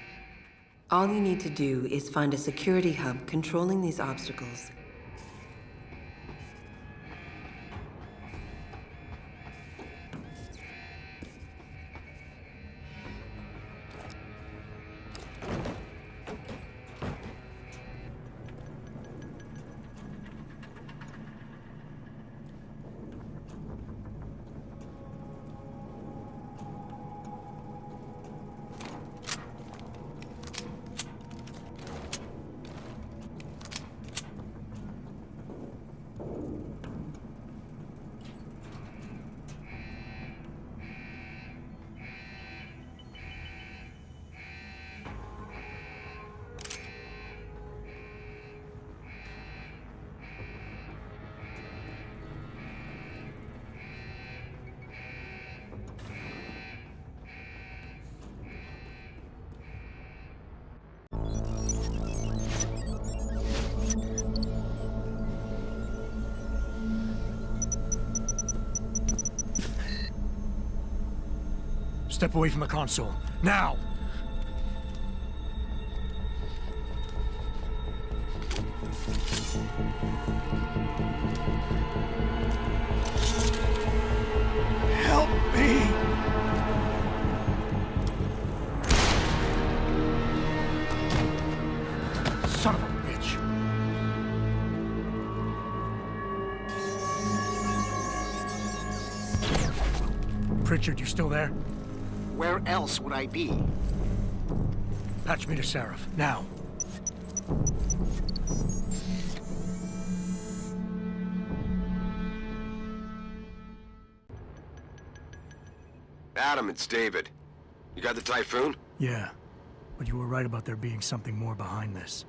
All you need to do is find a security hub controlling these obstacles. Step away from the console. Now! Help me! Son of a bitch! Pritchard, you still there? Where else would I be? Patch me to Sarif, now. Adam, it's David. You got the Typhoon? Yeah, but you were right about there being something more behind this.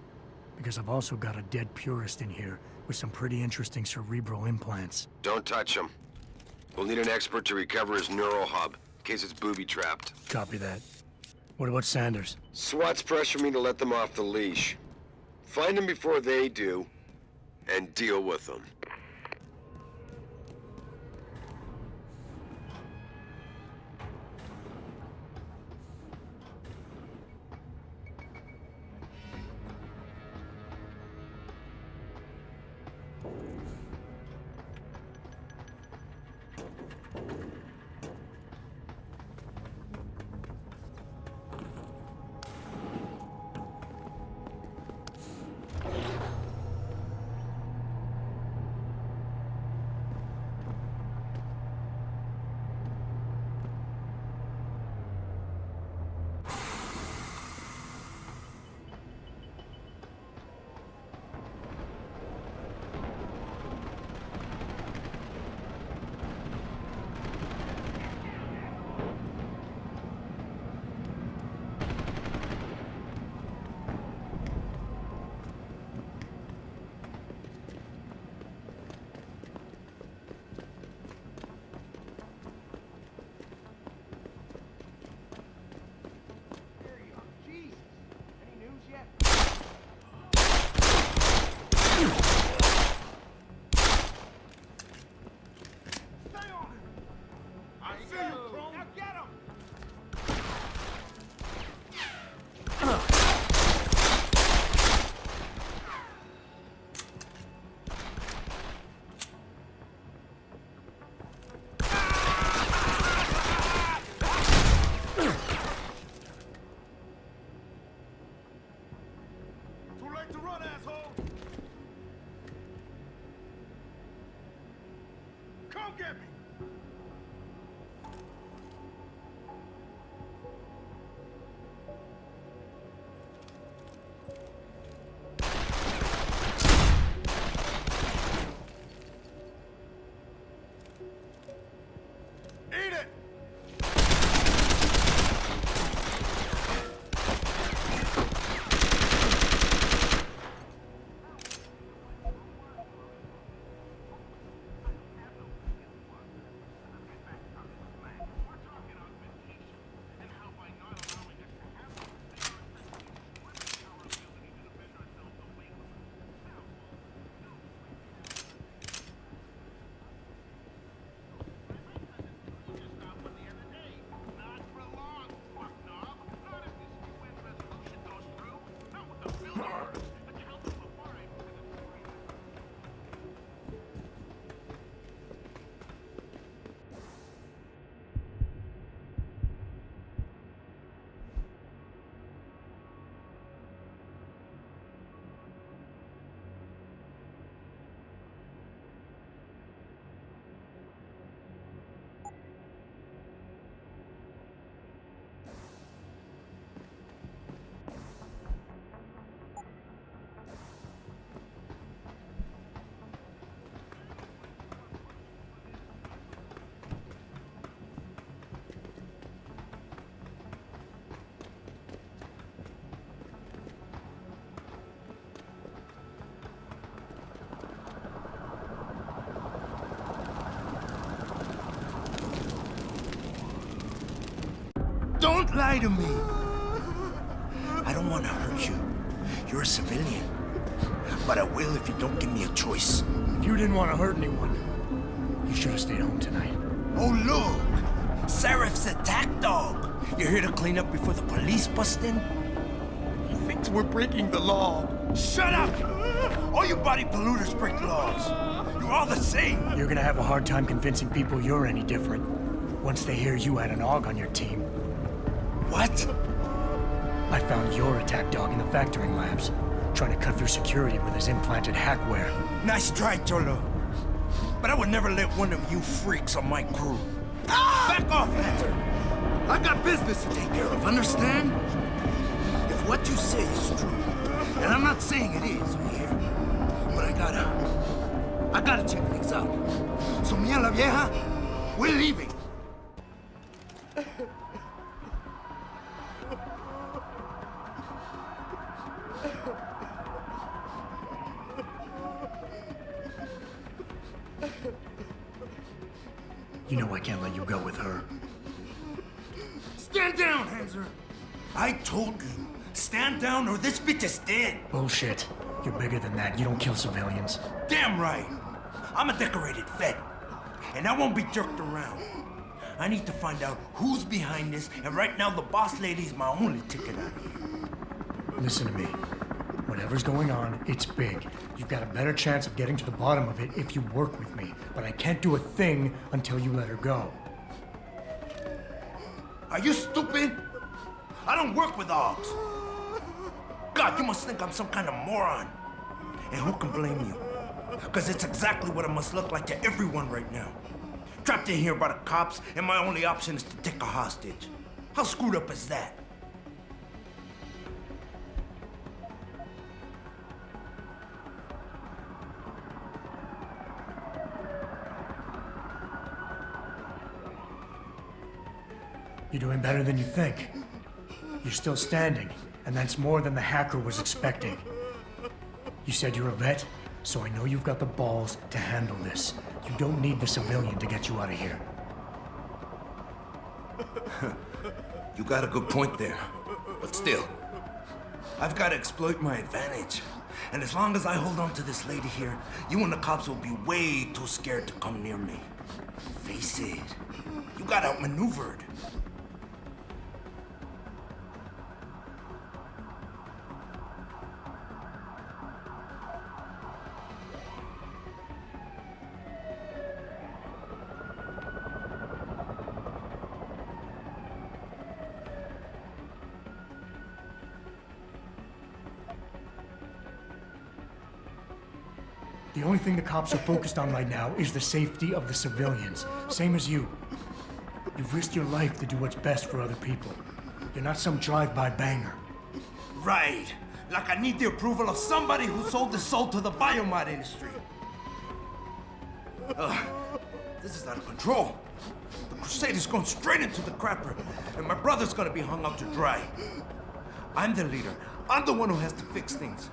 Because I've also got a dead purist in here with some pretty interesting cerebral implants. Don't touch him. We'll need an expert to recover his neural hub, in case it's booby-trapped. Copy that. What about Sanders? SWAT's pressure me to let them off the leash. Find them before they do, and deal with them. Don't lie to me. I don't want to hurt you. You're a civilian. But I will if you don't give me a choice. If you didn't want to hurt anyone, you should have stayed home tonight. Oh, look! Serif's attack dog. You're here to clean up before the police bust in? He thinks we're breaking the law. Shut up! All you body polluters break laws. You're all the same. You're gonna have a hard time convincing people you're any different once they hear you had an AUG on your team. What? I found your attack dog in the factoring labs, trying to cut through security with his implanted hackware. Nice try, Cholo. But I would never let one of you freaks on my crew. Ah! Back off, Lantern! I got business to take care of, understand? If what you say is true, and I'm not saying it is here, but I gotta check things out. So, mia la vieja, we're leaving. You know I can't let you go with her. Stand down, Hanser! I told you, stand down or this bitch is dead! Bullshit. You're bigger than that. You don't kill civilians. Damn right! I'm a decorated vet, and I won't be jerked around. I need to find out who's behind this, and right now the boss lady is my only ticket out of here. Listen to me. Whatever's going on, it's big. You've got a better chance of getting to the bottom of it if you work with me. But I can't do a thing until you let her go. Are you stupid? I don't work with dogs. God, you must think I'm some kind of moron. And who can blame you? Because it's exactly what it must look like to everyone right now. Trapped in here by the cops, and my only option is to take a hostage. How screwed up is that? You're doing better than you think. You're still standing, and that's more than the hacker was expecting. You said you're a vet, so I know you've got the balls to handle this. You don't need the civilian to get you out of here. You got a good point there. But still, I've got to exploit my advantage. And as long as I hold on to this lady here, you and the cops will be way too scared to come near me. Face it, you got outmaneuvered. The only thing the cops are focused on right now is the safety of the civilians. Same as you. You've risked your life to do what's best for other people. You're not some drive-by banger. Right. Like I need the approval of somebody who sold his soul to the biomod industry. This is out of control. The crusade is going straight into the crapper, and my brother's gonna be hung out to dry. I'm the leader. I'm the one who has to fix things.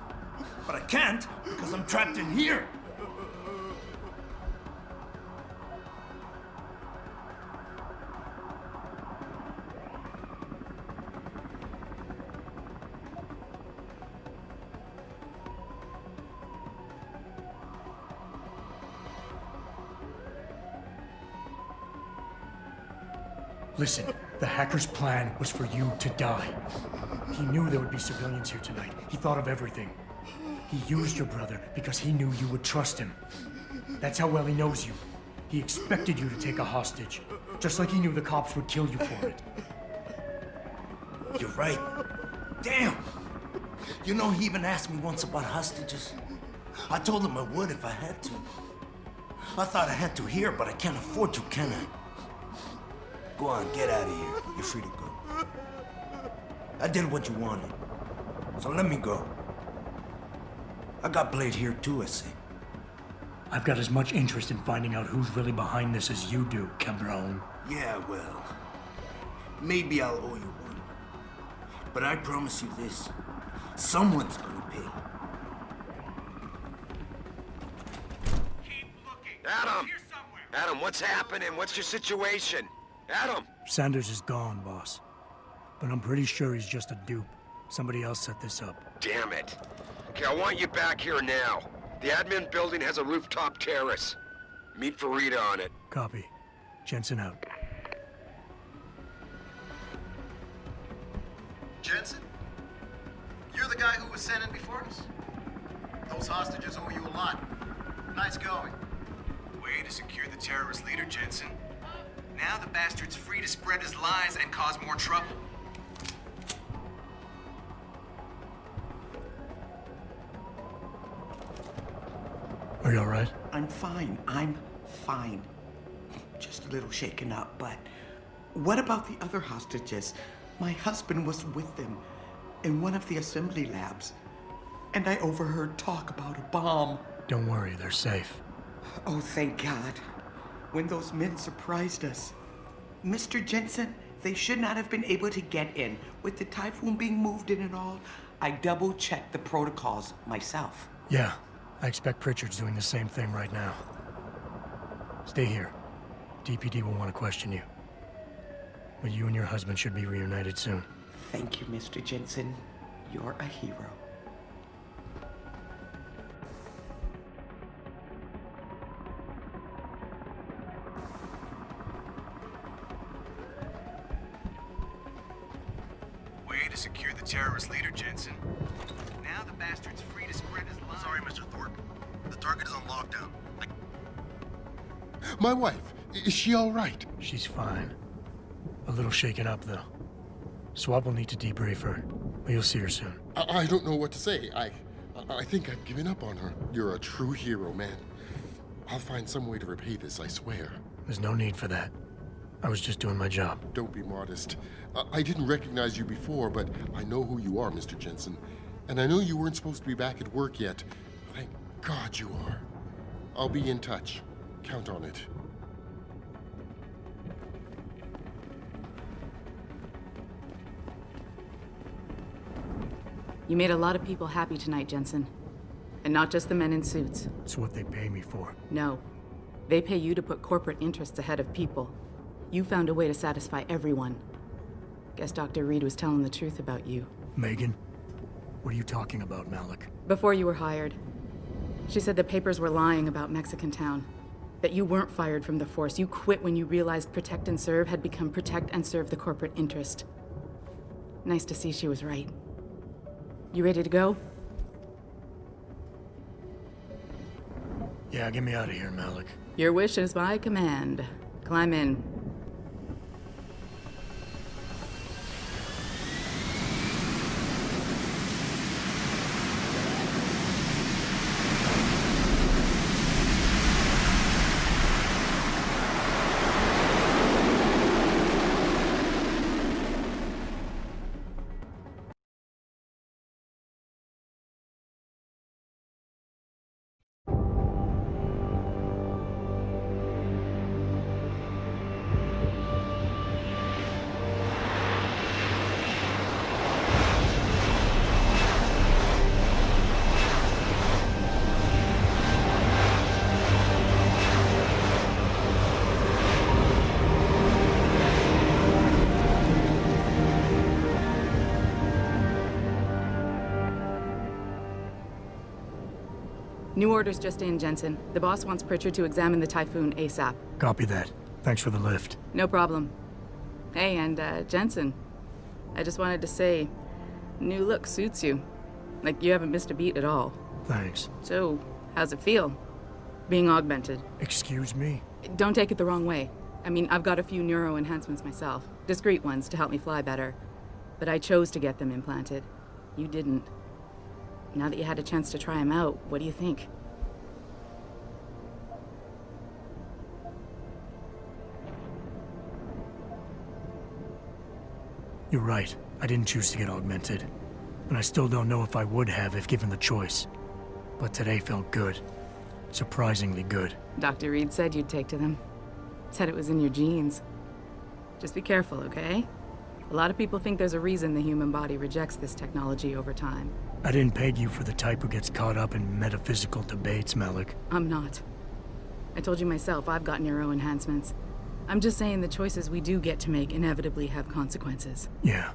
But I can't because I'm trapped in here. Listen, the hacker's plan was for you to die. He knew there would be civilians here tonight. He thought of everything. He used your brother because he knew you would trust him. That's how well he knows you. He expected you to take a hostage, just like he knew the cops would kill you for it. You're right. Damn! You know, he even asked me once about hostages. I told him I would if I had to. I thought I had to here, but I can't afford to, can I? Go on, get out of here. You're free to go. I did what you wanted, so let me go. I got Blade here too, I see. I've got as much interest in finding out who's really behind this as you do, Cabron. Yeah, well, maybe I'll owe you one. But I promise you this, someone's gonna pay. Adam! Adam, what's happening? What's your situation? Adam! Sanders is gone, boss. But I'm pretty sure he's just a dupe. Somebody else set this up. Damn it. Okay, I want you back here now. The admin building has a rooftop terrace. Meet Farida on it. Copy. Jensen out. Jensen? You're the guy who was sent in before us? Those hostages owe you a lot. Nice going. Way to secure the terrorist leader, Jensen. Now the bastard's free to spread his lies and cause more trouble. Are you all right? I'm fine. I'm fine. Just a little shaken up, but what about the other hostages? My husband was with them in one of the assembly labs, and I overheard talk about a bomb. Don't worry, they're safe. Oh, thank God. When those men surprised us. Mr. Jensen, they should not have been able to get in. With the typhoon being moved in and all, I double-checked the protocols myself. Yeah, I expect Pritchard's doing the same thing right now. Stay here. DPD will want to question you. But you and your husband should be reunited soon. Thank you, Mr. Jensen. You're a hero. Way to secure the terrorist leader, Jensen. Now the bastard's free to spread his lies. Sorry, Mr. Thorpe. The target is on lockdown. My wife, is she all right? She's fine. A little shaken up, though. Swab will need to debrief her, but you'll see her soon. I don't know what to say. I think I've given up on her. You're a true hero, man. I'll find some way to repay this, I swear. There's no need for that. I was just doing my job. Don't be modest. I didn't recognize you before, but I know who you are, Mr. Jensen. And I know you weren't supposed to be back at work yet. Thank God you are. I'll be in touch. Count on it. You made a lot of people happy tonight, Jensen. And not just the men in suits. It's what they pay me for. No. They pay you to put corporate interests ahead of people. You found a way to satisfy everyone. Guess Dr. Reed was telling the truth about you. Megan? What are you talking about, Malik? Before you were hired, she said the papers were lying about Mexican Town. That you weren't fired from the force. You quit when you realized Protect and Serve had become Protect and Serve the corporate interest. Nice to see she was right. You ready to go? Yeah, get me out of here, Malik. Your wish is my command. Climb in. New orders just in, Jensen. The boss wants Pritchard to examine the Typhoon ASAP. Copy that. Thanks for the lift. No problem. Hey, and Jensen, I just wanted to say, new look suits you. Like you haven't missed a beat at all. Thanks. So, how's it feel? Being augmented? Excuse me? Don't take it the wrong way. I mean, I've got a few neuro enhancements myself. Discreet ones to help me fly better. But I chose to get them implanted. You didn't. Now that you had a chance to try them out, what do you think? You're right. I didn't choose to get augmented. And I still don't know if I would have if given the choice. But today felt good. Surprisingly good. Dr. Reed said you'd take to them. Said it was in your genes. Just be careful, okay? A lot of people think there's a reason the human body rejects this technology over time. I didn't peg you for the type who gets caught up in metaphysical debates, Malik. I'm not. I told you myself, I've got neuro enhancements. I'm just saying the choices we do get to make inevitably have consequences. Yeah.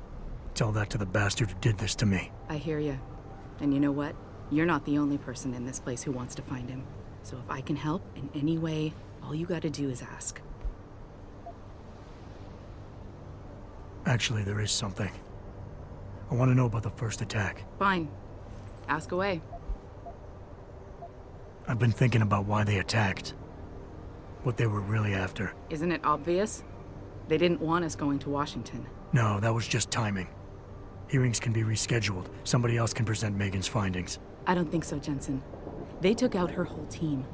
Tell that to the bastard who did this to me. I hear you. And you know what? You're not the only person in this place who wants to find him. So if I can help in any way, all you gotta do is ask. Actually, there is something. I want to know about the first attack. Fine. Ask away. I've been thinking about why they attacked. What they were really after. Isn't it obvious? They didn't want us going to Washington. No, that was just timing. Hearings can be rescheduled. Somebody else can present Megan's findings. I don't think so, Jensen. They took out her whole team.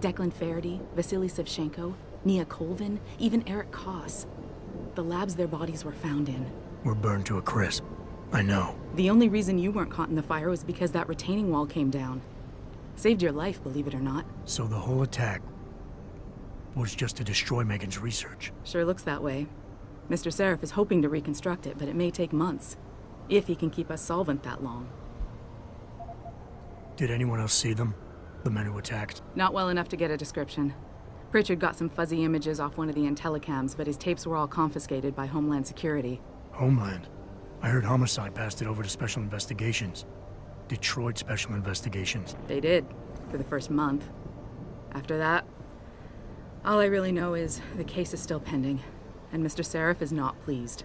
Declan Faraday, Vasily Savchenko, Nia Colvin, even Eric Koss. The labs their bodies were found in. We're burned to a crisp. I know. The only reason you weren't caught in the fire was because that retaining wall came down. Saved your life, believe it or not. So the whole attack was just to destroy Megan's research. Sure looks that way. Mr. Seraph is hoping to reconstruct it, but it may take months. If he can keep us solvent that long. Did anyone else see them? The men who attacked? Not well enough to get a description. Pritchard got some fuzzy images off one of the Intellicams, but his tapes were all confiscated by Homeland Security. Homeland? I heard Homicide passed it over to Special Investigations. Detroit Special Investigations. They did, for the first month. After that, all I really know is the case is still pending, and Mr. Seraph is not pleased.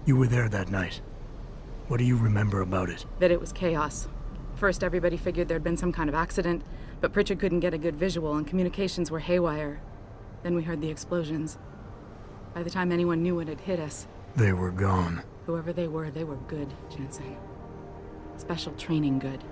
You were there that night. What do you remember about it? That it was chaos. First, everybody figured there'd been some kind of accident, but Pritchard couldn't get a good visual and communications were haywire. Then we heard the explosions. By the time anyone knew what had hit us... They were gone. Whoever they were good, Jensen. Special training good.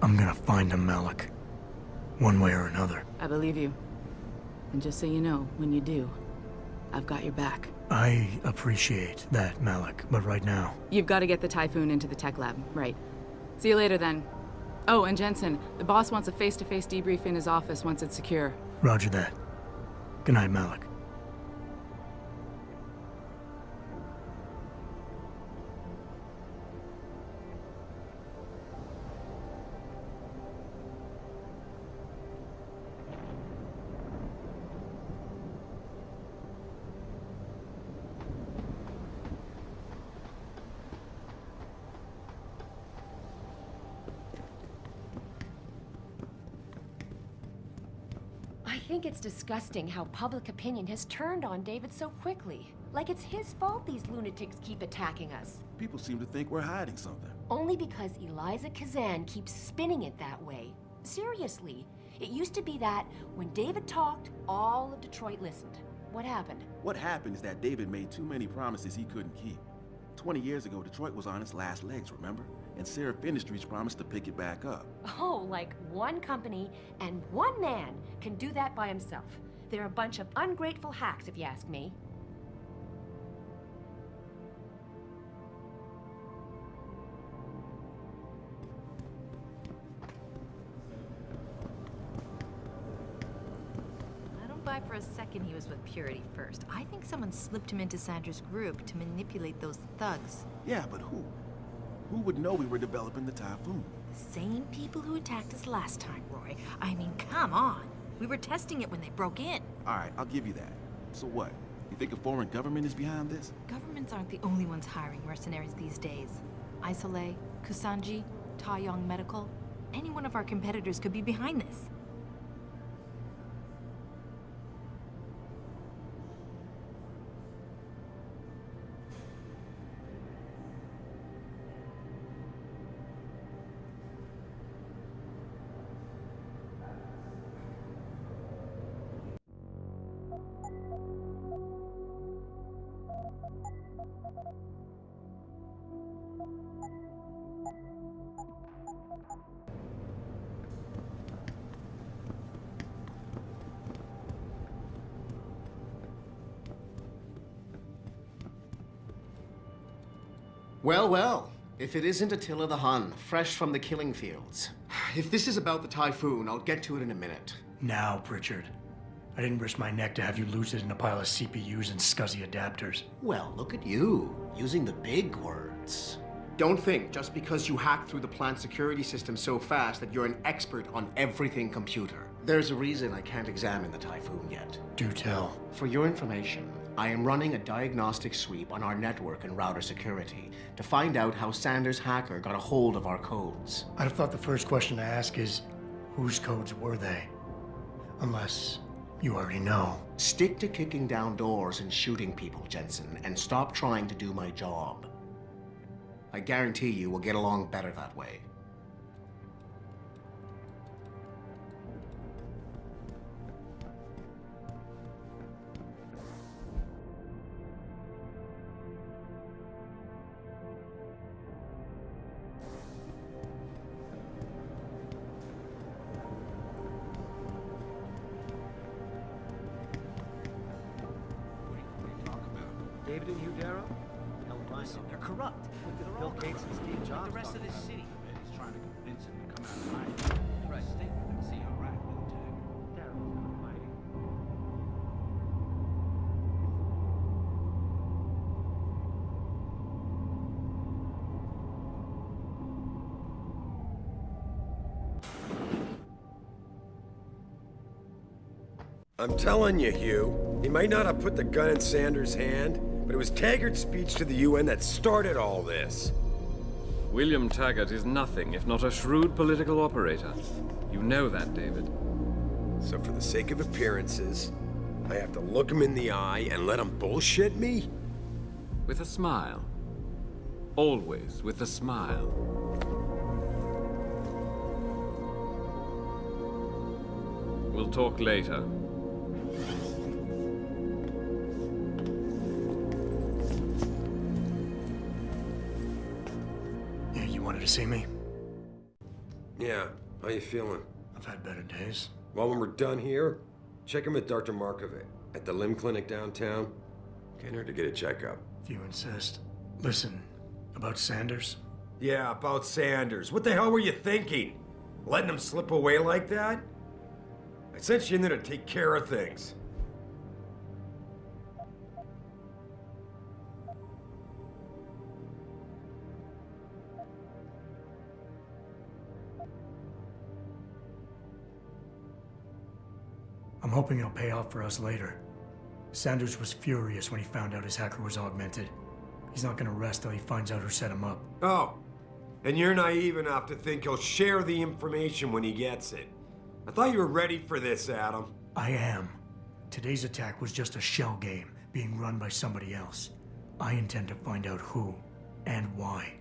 I'm gonna find him, Malik. One way or another. I believe you. And just so you know, when you do, I've got your back. I appreciate that, Malik, but right now... You've got to get the Typhoon into the tech lab, right. See you later, then. Oh, and Jensen, the boss wants a face-to-face debrief in his office once it's secure. Roger that. Good night, Malik. I think it's disgusting how public opinion has turned on David so quickly. Like it's his fault these lunatics keep attacking us. People seem to think we're hiding something. Only because Eliza Kazan keeps spinning it that way. Seriously, it used to be that when David talked, all of Detroit listened. What happened? What happened is that David made too many promises he couldn't keep. 20 years ago, Detroit was on its last legs, remember? And Seraph Industries promised to pick it back up. Oh, like one company and one man can do that by himself. They're a bunch of ungrateful hacks, if you ask me. I don't buy for a second he was with Purity first. I think someone slipped him into Sandra's group to manipulate those thugs. Yeah, but who? Who would know we were developing the Typhoon? The same people who attacked us last time, Roy. I mean, come on. We were testing it when they broke in. All right, I'll give you that. So what? You think a foreign government is behind this? Governments aren't the only ones hiring mercenaries these days. Isolé, Kusanji, Taeyong Medical. Any one of our competitors could be behind this. Well, well. If it isn't Attila the Hun, fresh from the killing fields. If this is about the Typhoon, I'll get to it in a minute. Now, Pritchard. I didn't risk my neck to have you lose it in a pile of CPUs and scuzzy adapters. Well, look at you, using the big words. Don't think just because you hacked through the plant security system so fast that you're an expert on everything computer. There's a reason I can't examine the Typhoon yet. Do tell. For your information, I am running a diagnostic sweep on our network and router security to find out how Sanders' hacker got a hold of our codes. I'd have thought the first question to ask is, whose codes were they? Unless you already know. Stick to kicking down doors and shooting people, Jensen, and stop trying to do my job. I guarantee you we'll get along better that way. David and Hugh Darrow? Listen, they're corrupt. Bill Gates and Steve Jobs. The rest of this city. He's trying to convince him to come out of hiding. Right. Stay and see how right will take. Darrow's not fighting. I'm telling you, Hugh, he might not have put the gun in Sanders' hand, but it was Taggart's speech to the UN that started all this. William Taggart is nothing if not a shrewd political operator. You know that, David. So for the sake of appearances, I have to look him in the eye and let him bullshit me? With a smile. Always with a smile. We'll talk later. Yeah, you wanted to see me? Yeah, how you feeling? I've had better days. Well, when we're done here, check him with Dr. Markovic at the limb clinic downtown. Can't hurt to get a checkup. If you insist. Listen, about Sanders? Yeah, about Sanders. What the hell were you thinking? Letting him slip away like that? I sent you in there to take care of things. I'm hoping it'll pay off for us later. Sanders was furious when he found out his hacker was augmented. He's not gonna rest till he finds out who set him up. Oh, and you're naive enough to think he'll share the information when he gets it. I thought you were ready for this, Adam. I am. Today's attack was just a shell game being run by somebody else. I intend to find out who and why,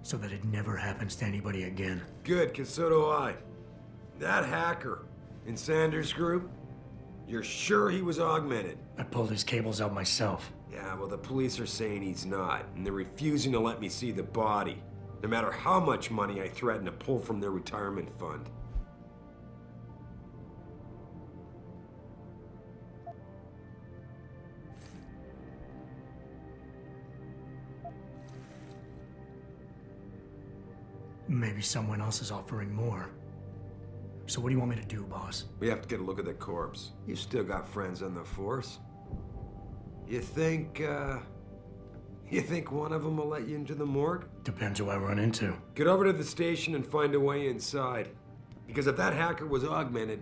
so that it never happens to anybody again. Good, because so do I. That hacker in Sanders' group, you're sure he was augmented? I pulled his cables out myself. Yeah, well, the police are saying he's not, and they're refusing to let me see the body, no matter how much money I threaten to pull from their retirement fund. Maybe someone else is offering more. So what do you want me to do, boss? We have to get a look at the corpse. You still got friends on the force. You think one of them will let you into the morgue? Depends who I run into. Get over to the station and find a way inside. Because if that hacker was augmented,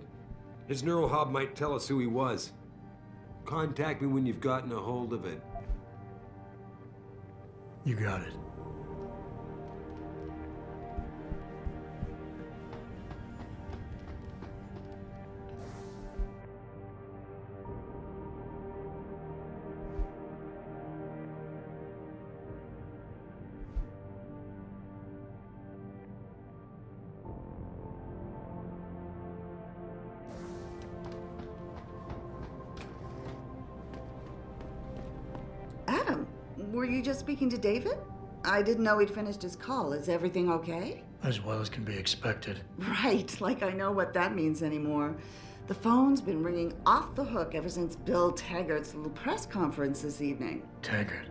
his neural hub might tell us who he was. Contact me when you've gotten a hold of it. You got it. Adam, were you just speaking to David? I didn't know he'd finished his call. Is everything okay? As well as can be expected. Right, like I know what that means anymore. The phone's been ringing off the hook ever since Bill Taggart's little press conference this evening. Taggart.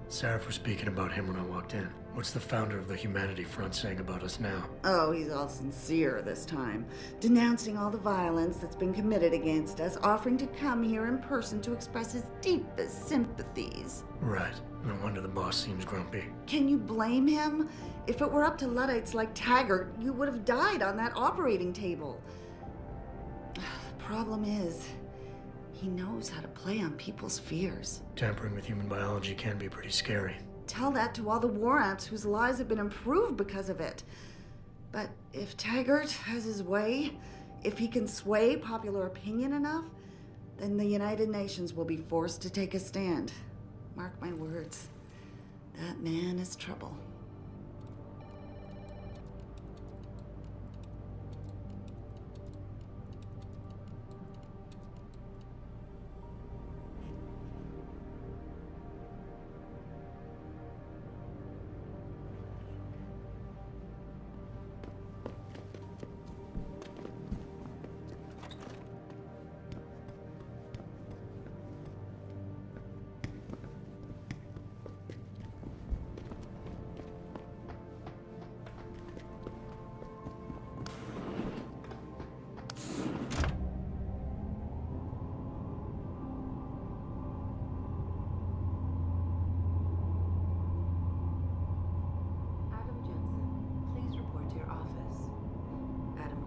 Sarif was speaking about him when I walked in. What's the founder of the Humanity Front saying about us now? Oh, he's all sincere this time, denouncing all the violence that's been committed against us, offering to come here in person to express his deepest sympathies. Right. No wonder the boss seems grumpy. Can you blame him? If it were up to Luddites like Taggart, you would have died on that operating table. The problem is, he knows how to play on people's fears. Tampering with human biology can be pretty scary. Tell that to all the war ants whose lives have been improved because of it. But if Taggart has his way, if he can sway popular opinion enough, then the United Nations will be forced to take a stand. Mark my words. That man is trouble.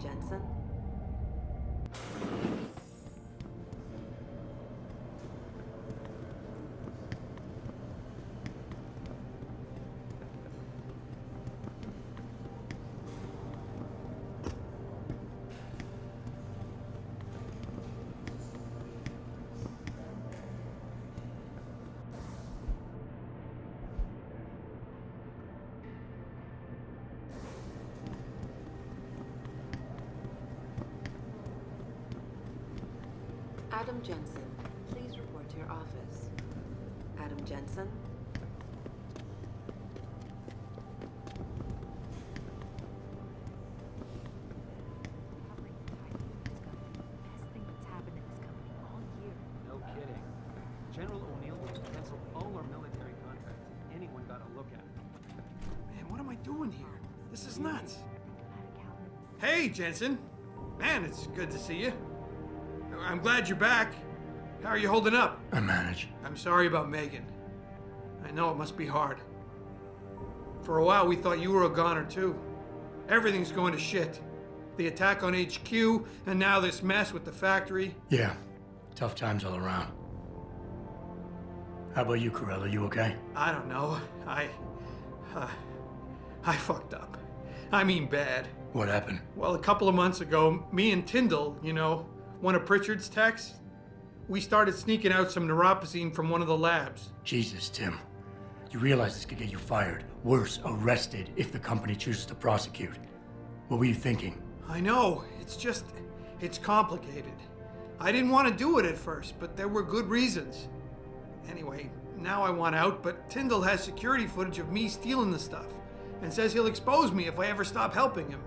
Jensen? Adam Jensen, please report to your office. Adam Jensen? No kidding. General O'Neill will cancel all our military contracts if anyone got a look at it. Man, what am I doing here? This is nuts. Hey, Jensen. Man, it's good to see you. I'm glad you're back. How are you holding up? I manage. I'm sorry about Megan. I know it must be hard. For a while, we thought you were a goner, too. Everything's going to shit. The attack on HQ, and now this mess with the factory. Yeah, tough times all around. How about you, Corella? You okay? I don't know. I fucked up. I mean bad. What happened? Well, a couple of months ago, me and Tyndall, you know, one of Pritchard's techs, we started sneaking out some neuropozyne from one of the labs. Jesus, Tim. You realize this could get you fired. Worse, arrested if the company chooses to prosecute. What were you thinking? I know. It's complicated. I didn't want to do it at first, but there were good reasons. Anyway, now I want out, but Tyndall has security footage of me stealing the stuff and says he'll expose me if I ever stop helping him.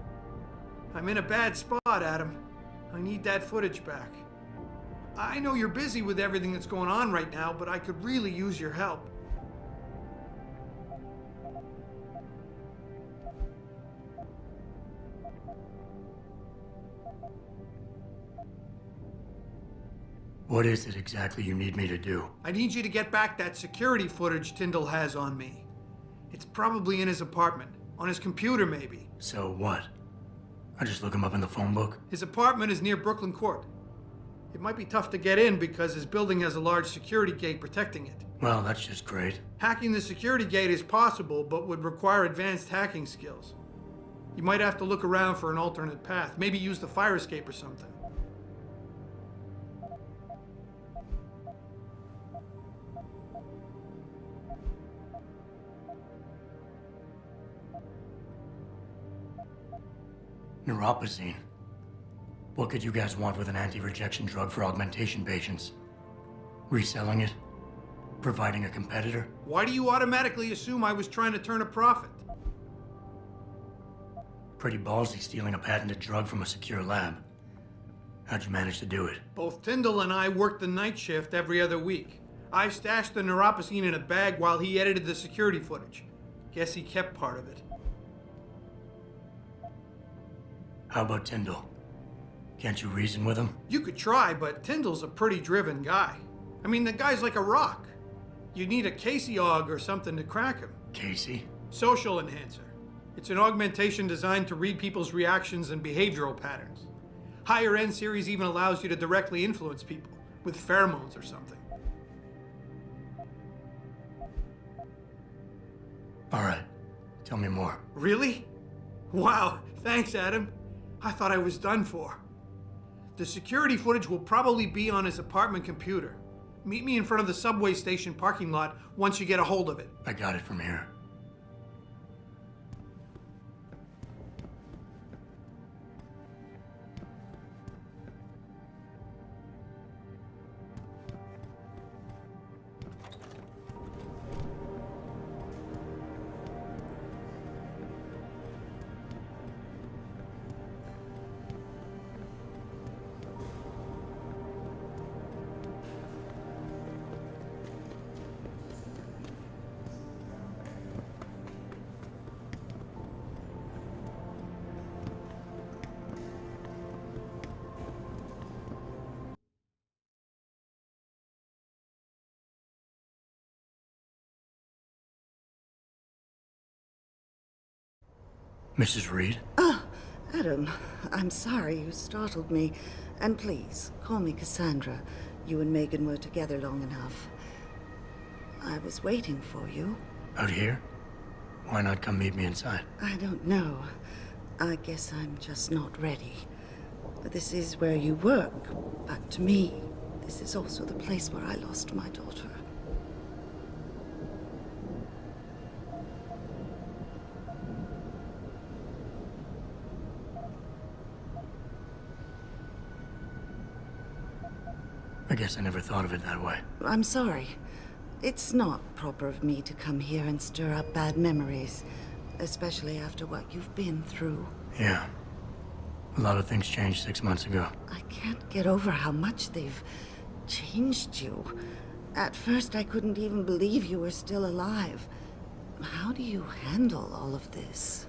I'm in a bad spot, Adam. I need that footage back. I know you're busy with everything that's going on right now, but I could really use your help. What is it exactly you need me to do? I need you to get back that security footage Tyndall has on me. It's probably in his apartment. On his computer, maybe. So what? I just look him up in the phone book? His apartment is near Brooklyn Court. It might be tough to get in because his building has a large security gate protecting it. Well, that's just great. Hacking the security gate is possible, but would require advanced hacking skills. You might have to look around for an alternate path. Maybe use the fire escape or something. Neuropozyne. What could you guys want with an anti-rejection drug for augmentation patients? Reselling it? Providing a competitor? Why do you automatically assume I was trying to turn a profit? Pretty ballsy stealing a patented drug from a secure lab. How'd you manage to do it? Both Tyndall and I worked the night shift every other week. I stashed the neuropozyne in a bag while he edited the security footage. Guess he kept part of it. How about Tyndall? Can't you reason with him? You could try, but Tyndall's a pretty driven guy. I mean, the guy's like a rock. You need a Casey aug or something to crack him. Casey? Social enhancer. It's an augmentation designed to read people's reactions and behavioral patterns. Higher end series even allows you to directly influence people with pheromones or something. All right. Tell me more. Really? Wow. Thanks, Adam. I thought I was done for. The security footage will probably be on his apartment computer. Meet me in front of the subway station parking lot once you get a hold of it. I got it from here. Mrs. Reed? Ah, Adam, I'm sorry you startled me. And please, call me Cassandra. You and Megan were together long enough. I was waiting for you. Out here? Why not come meet me inside? I don't know. I guess I'm just not ready. This is where you work, but to me, this is also the place where I lost my daughter. I guess I never thought of it that way. I'm sorry. It's not proper of me to come here and stir up bad memories, especially after what you've been through. Yeah. A lot of things changed 6 months ago. I can't get over how much they've changed you. At first, I couldn't even believe you were still alive. How do you handle all of this?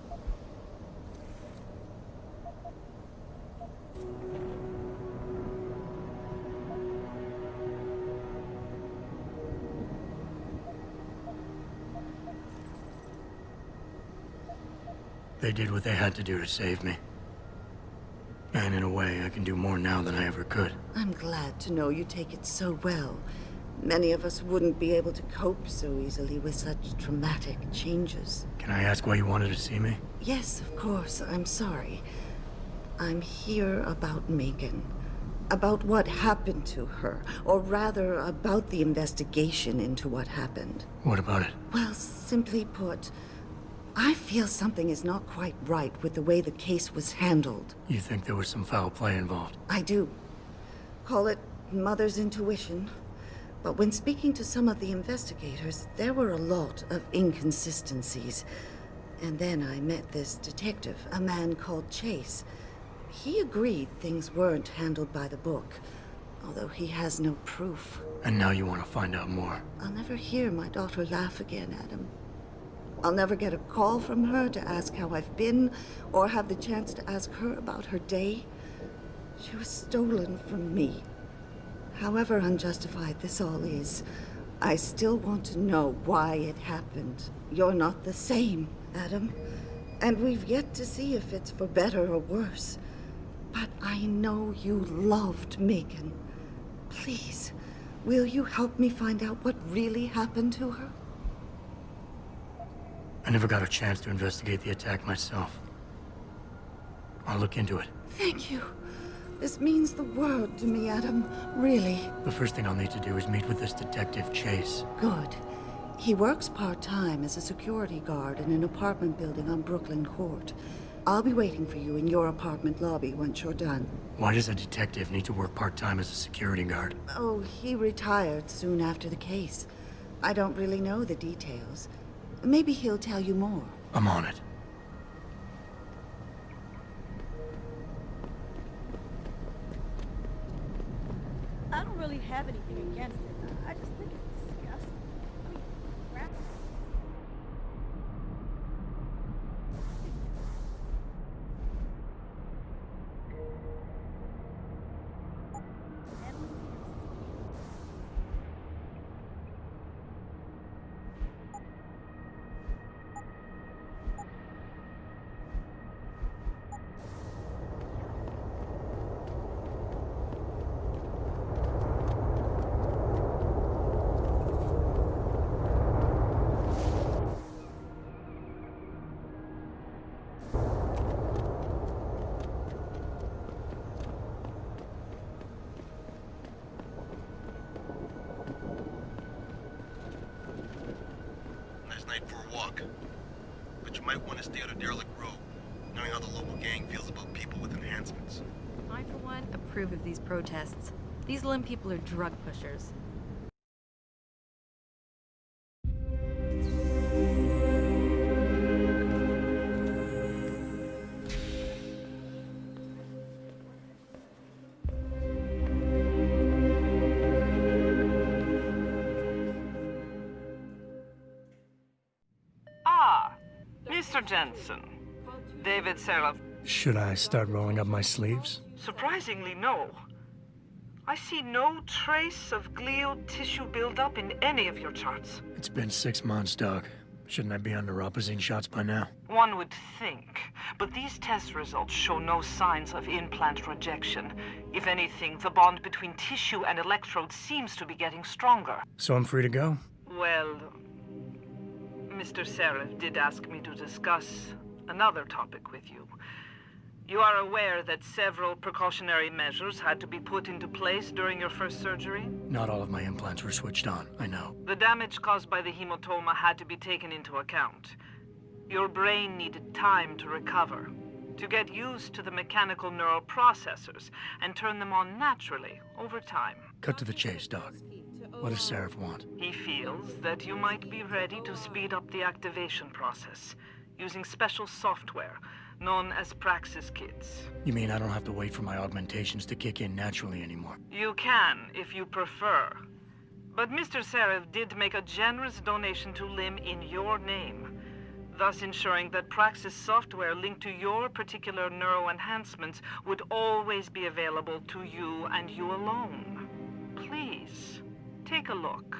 They did what they had to do to save me. And in a way, I can do more now than I ever could. I'm glad to know you take it so well. Many of us wouldn't be able to cope so easily with such dramatic changes. Can I ask why you wanted to see me? Yes, of course. I'm sorry. I'm here about Megan. About what happened to her. Or rather, about the investigation into what happened. What about it? Well, simply put, I feel something is not quite right with the way the case was handled. You think there was some foul play involved? I do. Call it mother's intuition. But when speaking to some of the investigators, there were a lot of inconsistencies. And then I met this detective, a man called Chase. He agreed things weren't handled by the book, although he has no proof. And now you want to find out more? I'll never hear my daughter laugh again, Adam. I'll never get a call from her to ask how I've been, or have the chance to ask her about her day. She was stolen from me. However unjustified this all is, I still want to know why it happened. You're not the same, Adam. And we've yet to see if it's for better or worse. But I know you loved Megan. Please, will you help me find out what really happened to her? I never got a chance to investigate the attack myself. I'll look into it. Thank you. This means the world to me, Adam. Really. The first thing I'll need to do is meet with this detective, Chase. Good. He works part-time as a security guard in an apartment building on Brooklyn Court. I'll be waiting for you in your apartment lobby once you're done. Why does a detective need to work part-time as a security guard? Oh, he retired soon after the case. I don't really know the details. Maybe he'll tell you more. I'm on it. I don't really have anything against it. I just think it's disgusting. I mean, crap. night for a walk. But you might want to stay out of Derelict Row, knowing how the local gang feels about people with enhancements. I, for one, approve of these protests. These Lim people are drug pushers. Mr. Jensen, David Seraph. Should I start rolling up my sleeves? Surprisingly, no. I see no trace of glial tissue buildup in any of your charts. It's been 6 months, Doc. Shouldn't I be under Opposine shots by now? One would think, but these test results show no signs of implant rejection. If anything, the bond between tissue and electrodes seems to be getting stronger. So I'm free to go? Well, Mr. Seraph did ask me to discuss another topic with you. You are aware that several precautionary measures had to be put into place during your first surgery? Not all of my implants were switched on, I know. The damage caused by the hematoma had to be taken into account. Your brain needed time to recover, to get used to the mechanical neural processors and turn them on naturally over time. Cut to the chase, Doc. What does Seraph want? He feels that you might be ready to speed up the activation process using special software known as Praxis Kits. You mean I don't have to wait for my augmentations to kick in naturally anymore? You can, if you prefer. But Mr. Seraph did make a generous donation to Lim in your name, thus ensuring that Praxis software linked to your particular neuro enhancements would always be available to you and you alone. Please, take a look.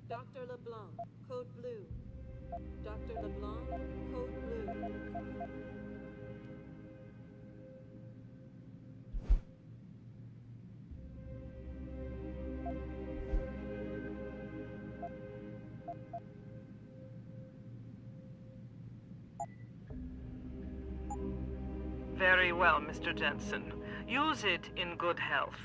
Dr. LeBlanc, code blue. Dr. LeBlanc, code blue. Very well, Mr. Jensen. Use it in good health.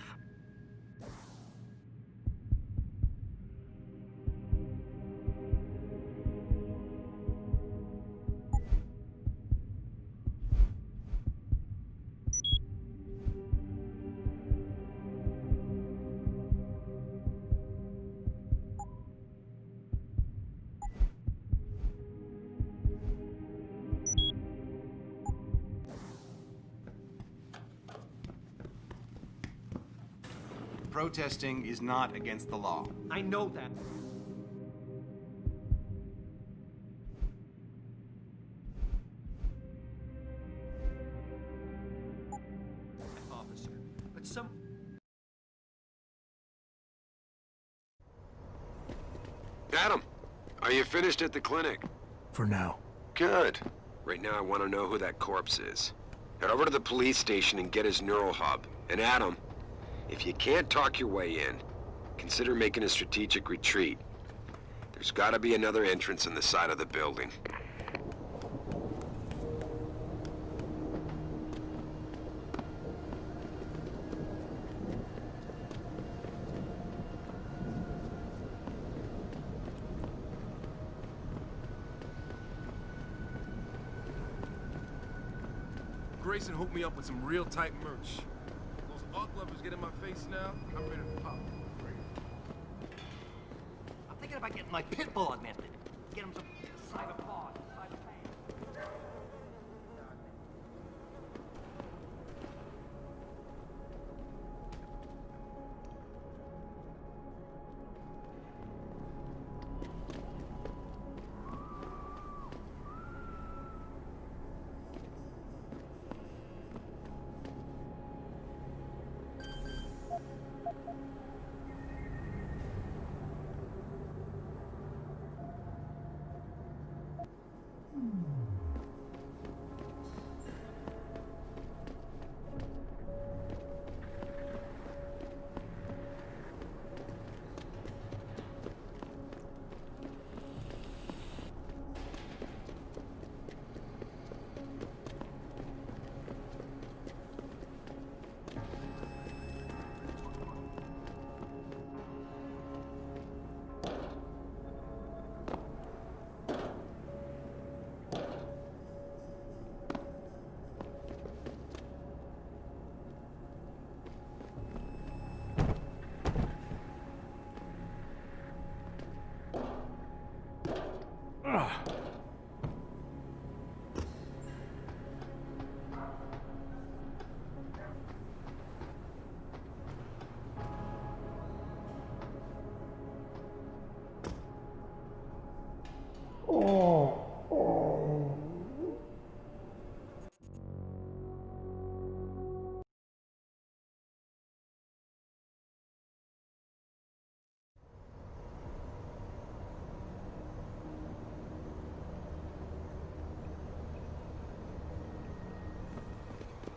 Protesting is not against the law. I know that. Officer, but some... Adam, are you finished at the clinic? For now. Good. Right now I want to know who that corpse is. Head over to the police station and get his neural hub. And Adam, if you can't talk your way in, consider making a strategic retreat. There's gotta be another entrance in the side of the building. Grayson hooked me up with some real tight merch. Those arc lovers get in my face now, I'm ready to pop. I'm thinking about getting my pit bull augmented. Get him some cyber paws.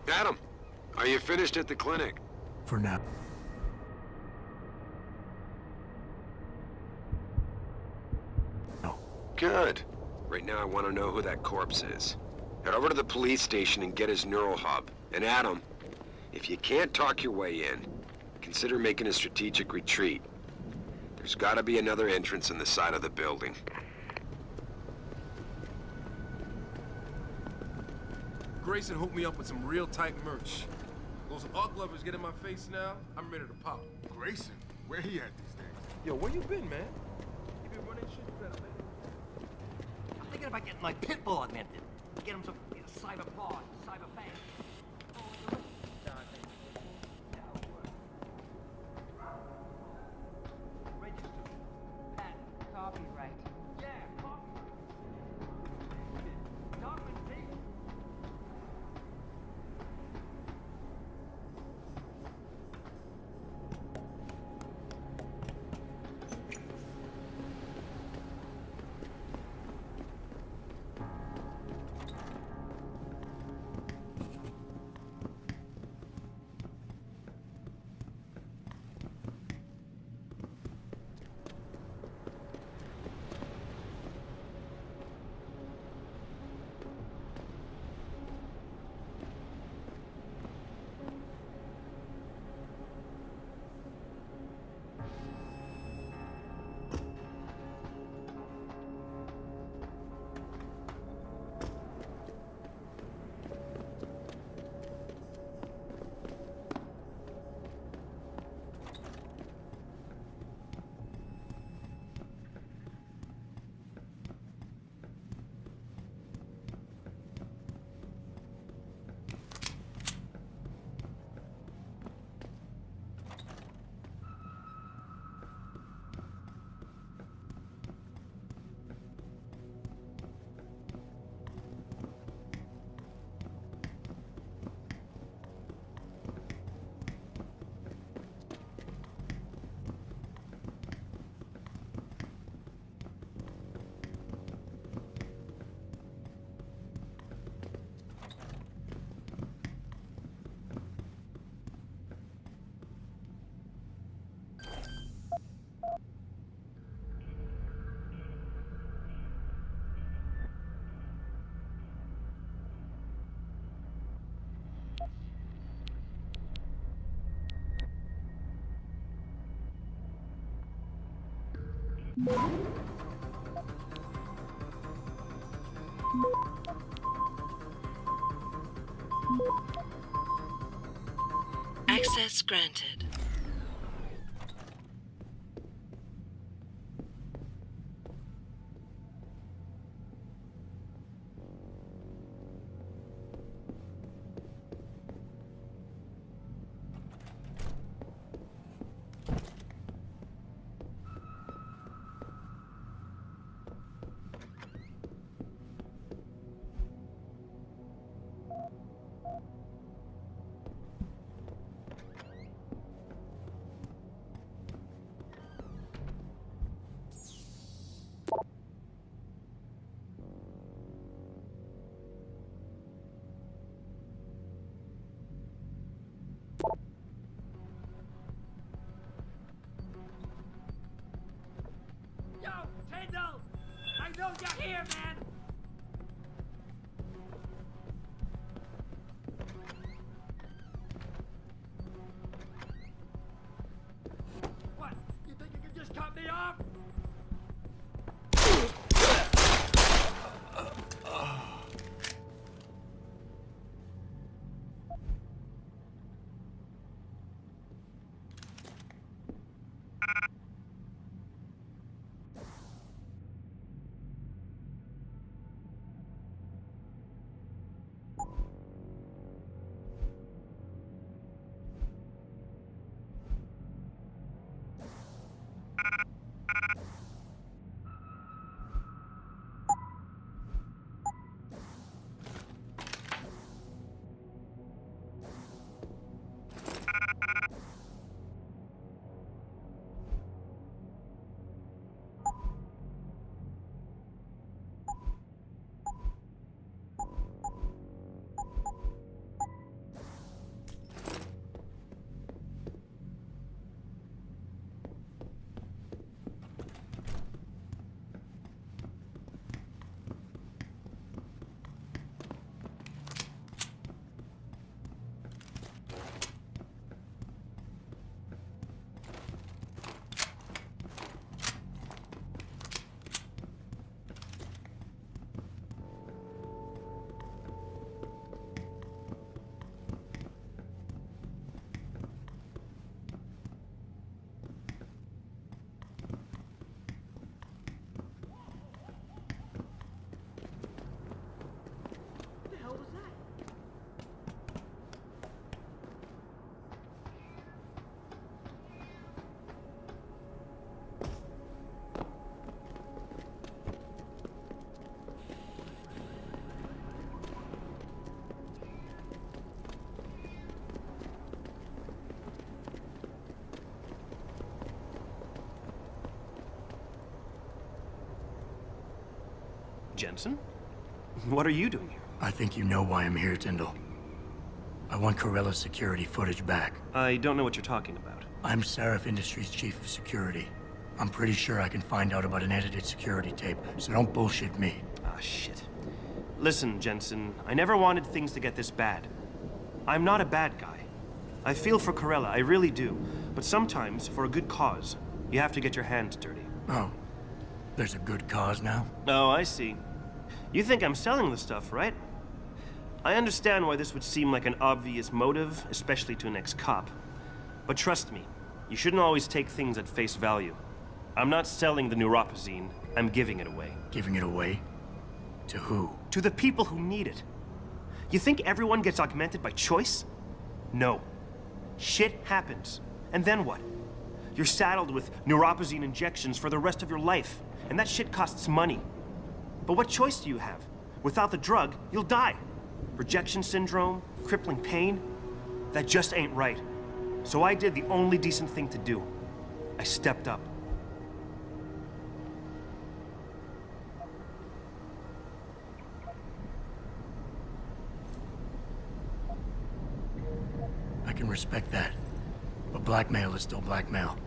Adam, are you finished at the clinic? For now. No. Good. Right now I want to know who that corpse is. Head over to the police station and get his neural hub. And Adam, if you can't talk your way in, consider making a strategic retreat. There's gotta be another entrance in the side of the building. Grayson hooked me up with some real tight merch. Those art lovers get in my face now, I'm ready to pop. Grayson? Where he at these days? Yo, where you been, man? You been running shit better, man. I'm thinking about getting my pit bull augmented. Get him some cyber paws, cyber fangs. Copyright. Yeah, copyright. Documentation. Access granted. Yo, Tyndall! I know you're here, man! What? You think you can just cut me off? Jensen? What are you doing here? I think you know why I'm here, Tyndall. I want Corella's security footage back. I don't know what you're talking about. I'm Seraph Industries' chief of security. I'm pretty sure I can find out about an edited security tape, so don't bullshit me. Ah, shit. Listen, Jensen, I never wanted things to get this bad. I'm not a bad guy. I feel for Corella, I really do. But sometimes, for a good cause, you have to get your hands dirty. Oh, there's a good cause now? Oh, I see. You think I'm selling the stuff, right? I understand why this would seem like an obvious motive, especially to an ex-cop. But trust me, you shouldn't always take things at face value. I'm not selling the neuropazine, I'm giving it away. Giving it away? To who? To the people who need it. You think everyone gets augmented by choice? No. Shit happens. And then what? You're saddled with neuropazine injections for the rest of your life, and that shit costs money. But what choice do you have? Without the drug, you'll die. Rejection syndrome, crippling pain, that just ain't right. So I did the only decent thing to do. I stepped up. I can respect that. But blackmail is still blackmail.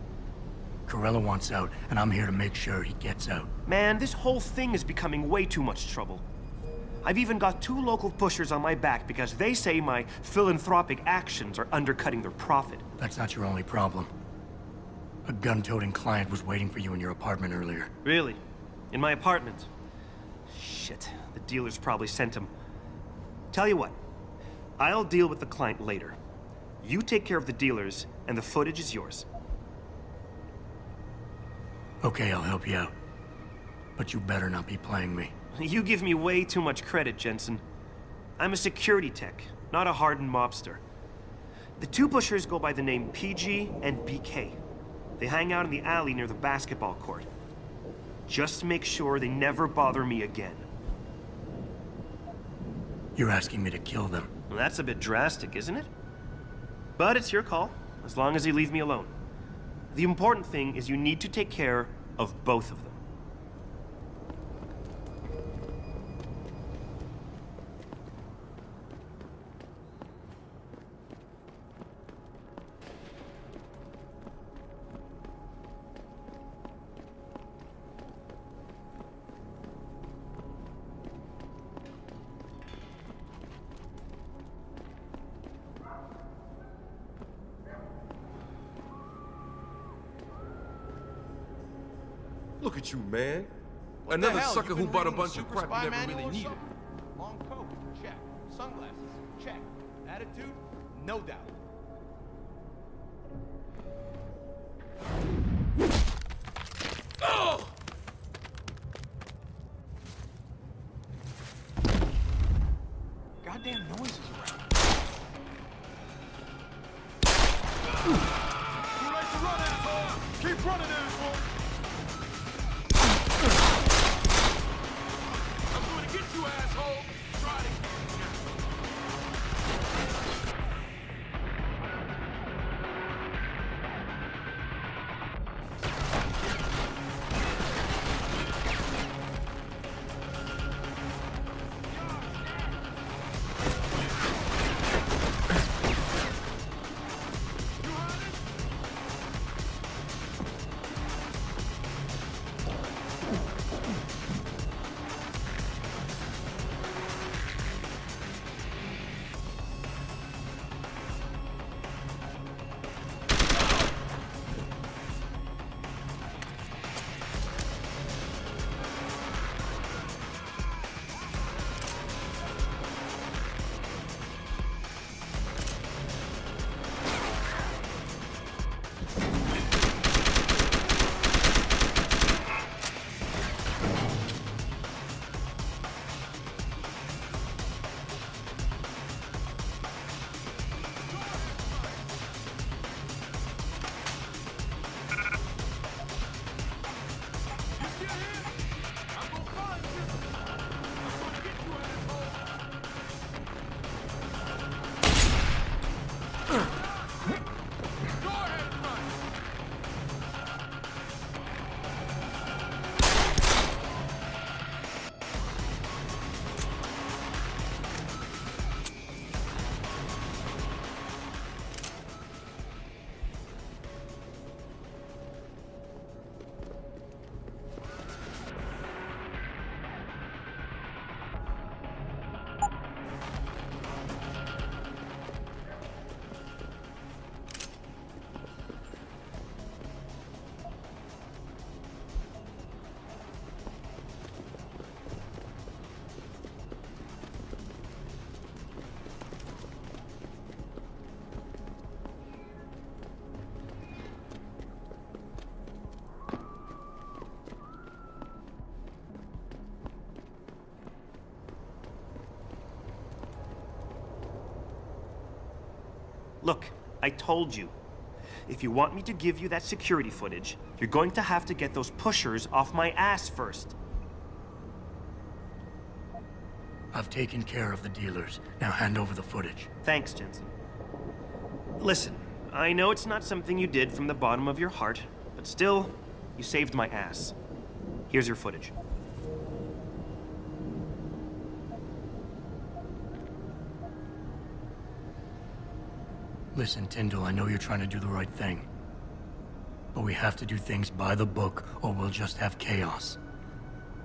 Corella wants out, and I'm here to make sure he gets out. Man, this whole thing is becoming way too much trouble. I've even got 2 local pushers on my back because they say my philanthropic actions are undercutting their profit. That's not your only problem. A gun-toting client was waiting for you in your apartment earlier. Really? In my apartment? Shit, the dealers probably sent him. Tell you what, I'll deal with the client later. You take care of the dealers, and the footage is yours. Okay, I'll help you out. But you better not be playing me. You give me way too much credit, Jensen. I'm a security tech, not a hardened mobster. The 2 pushers go by the name PG and BK. They hang out in the alley near the basketball court. Just make sure they never bother me again. You're asking me to kill them. Well, that's a bit drastic, isn't it? But it's your call, as long as you leave me alone. The important thing is you need to take care of both of them. Look at you, man. What the Another hell? sucker You who been bought a reading bunch the of Super crap Spy you never manual really or needed. something? Long coat, check. Sunglasses, check. Attitude, no doubt. Oh! Goddamn noises around. Too late to run, asshole! Keep running, asshole! I'm going to get you, asshole! Try it again. Look, I told you. If you want me to give you that security footage, you're going to have to get those pushers off my ass first. I've taken care of the dealers. Now hand over the footage. Thanks, Jensen. Listen, I know it's not something you did from the bottom of your heart, but still, you saved my ass. Here's your footage. Listen, Tyndall, I know you're trying to do the right thing. But we have to do things by the book, or we'll just have chaos.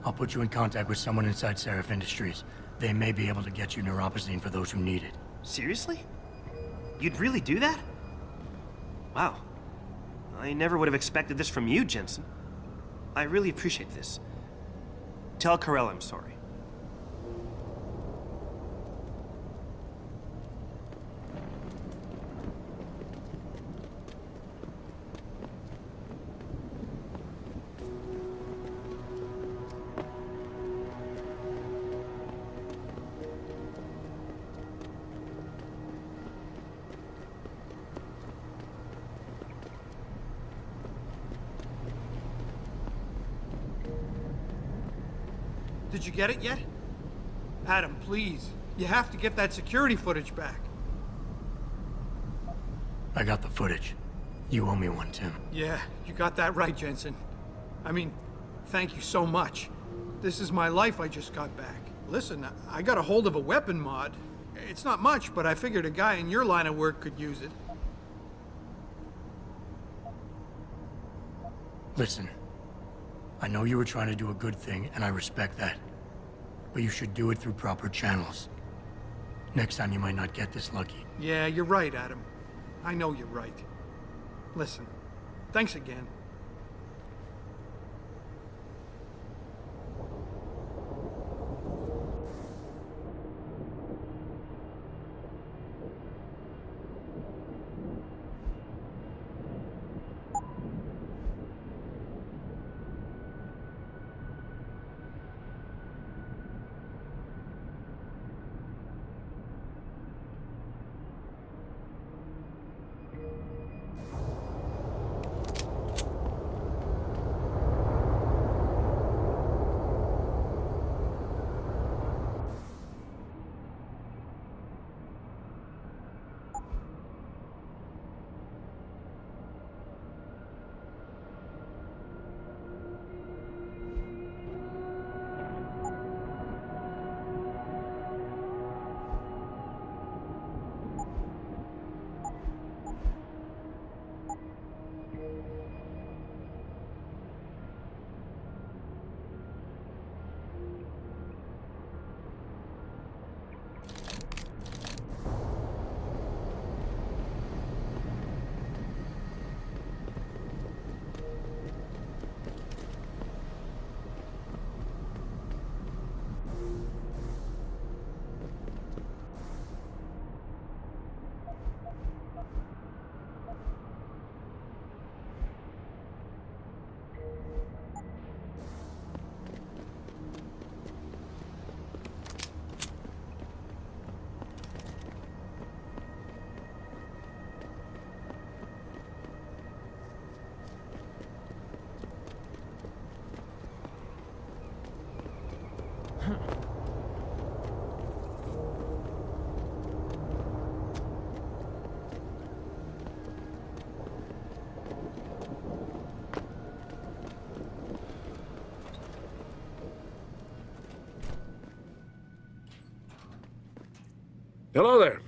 I'll put you in contact with someone inside Seraph Industries. They may be able to get you neuropozyne for those who need it. Seriously? You'd really do that? Wow. I never would have expected this from you, Jensen. I really appreciate this. Tell Carell I'm sorry. Did you get it yet? Adam, please. You have to get that security footage back. I got the footage. You owe me one, Tim. Yeah, you got that right, Jensen. I mean, thank you so much. This is my life I just got back. Listen, I got a hold of a weapon mod. It's not much, but I figured a guy in your line of work could use it. Listen, I know you were trying to do a good thing, and I respect that. But you should do it through proper channels. Next time you might not get this lucky. Yeah, you're right, Adam. I know you're right. Listen, thanks again. Hello there.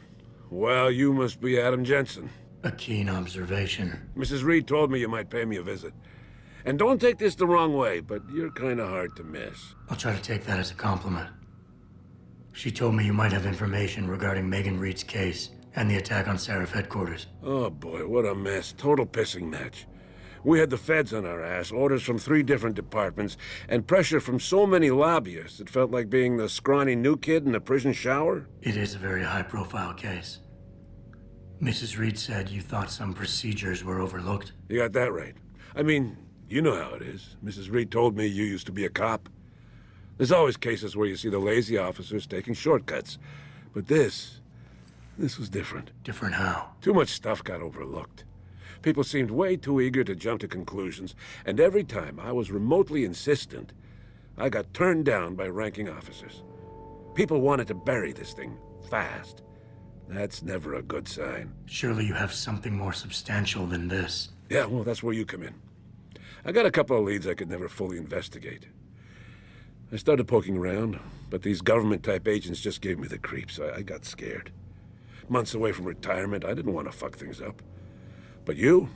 Well, you must be Adam Jensen. A keen observation. Mrs. Reed told me you might pay me a visit. And don't take this the wrong way, but you're kind of hard to miss. I'll try to take that as a compliment. She told me you might have information regarding Megan Reed's case and the attack on Seraph headquarters. Oh boy, what a mess. Total pissing match. We had the feds on our ass, orders from 3 different departments, and pressure from so many lobbyists it felt like being the scrawny new kid in the prison shower. It is a very high-profile case. Mrs. Reed said you thought some procedures were overlooked. You got that right. I mean, you know how it is. Mrs. Reed told me you used to be a cop. There's always cases where you see the lazy officers taking shortcuts. But this This was different. Different how? Too much stuff got overlooked. People seemed way too eager to jump to conclusions, and every time I was remotely insistent, I got turned down by ranking officers. People wanted to bury this thing fast. That's never a good sign. Surely you have something more substantial than this. Yeah, well, that's where you come in. I got a couple of leads I could never fully investigate. I started poking around, but these government-type agents just gave me the creeps. I got scared. Months away from retirement, I didn't want to fuck things up. But you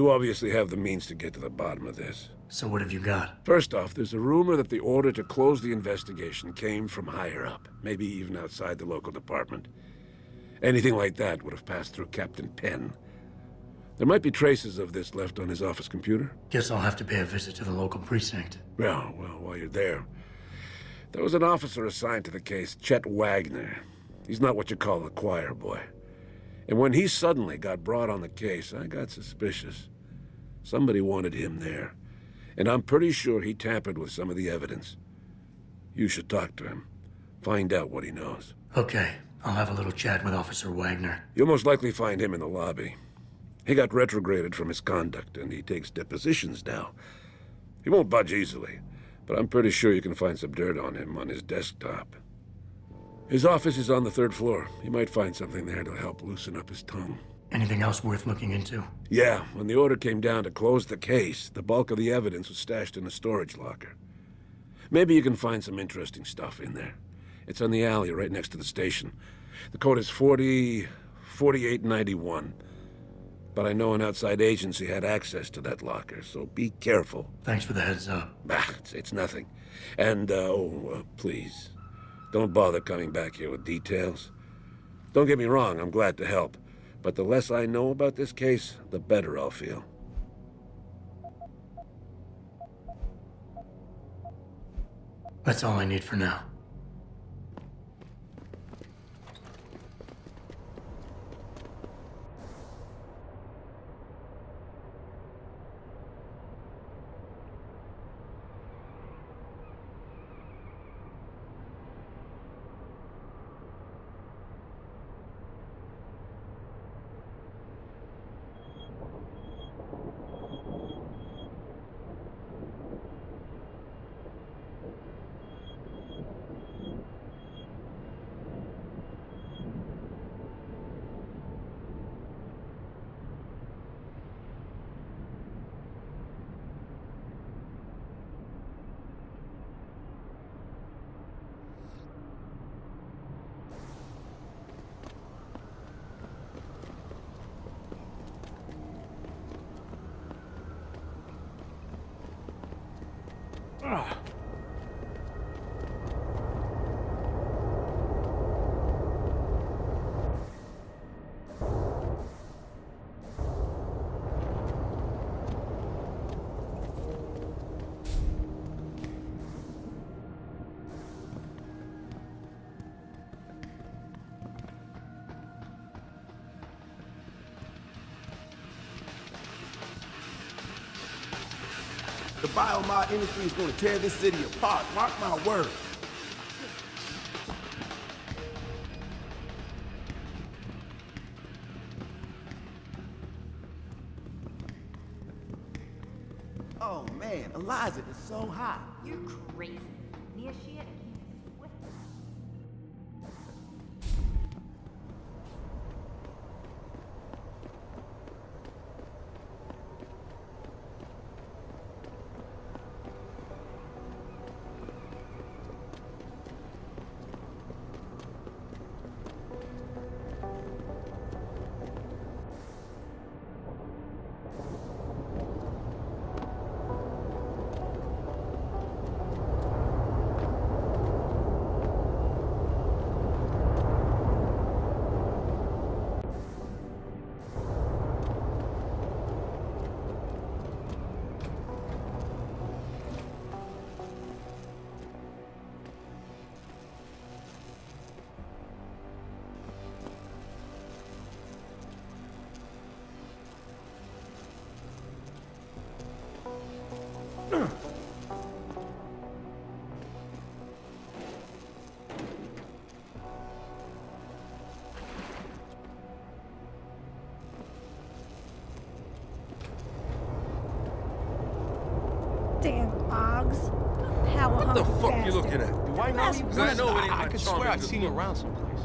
obviously have the means to get to the bottom of this. So what have you got? First off, there's a rumor that the order to close the investigation came from higher up, maybe even outside the local department. Anything like that would have passed through Captain Penn. There might be traces of this left on his office computer. Guess I'll have to pay a visit to the local precinct. Well, while you're there, there was an officer assigned to the case, Chet Wagner. He's not what you call a choir boy. And when he suddenly got brought on the case, I got suspicious. Somebody wanted him there. And I'm pretty sure he tampered with some of the evidence. You should talk to him. Find out what he knows. Okay, I'll have a little chat with Officer Wagner. You'll most likely find him in the lobby. He got retrograded from his conduct, and he takes depositions now. He won't budge easily, but I'm pretty sure you can find some dirt on him on his desktop. His office is on the 3rd floor. You might find something there to help loosen up his tongue. Anything else worth looking into? Yeah, when the order came down to close the case, the bulk of the evidence was stashed in a storage locker. Maybe you can find some interesting stuff in there. It's on the alley right next to the station. The code is 4891. But I know an outside agency had access to that locker, so be careful. Thanks for the heads up. It's nothing. And, please, don't bother coming back here with details. Don't get me wrong, I'm glad to help. But the less I know about this case, the better I'll feel. That's all I need for now. The biomod industry is going to tear this city apart. Mark my words. Oh man, Eliza is so hot. You're crazy. Nia Shia, I can't sweat. Damn Oggs. Power What the hungry fuck you bastards. looking at? Do I know you? Because I know it ain't I my could charming swear I'd good seen you looks. around someplace.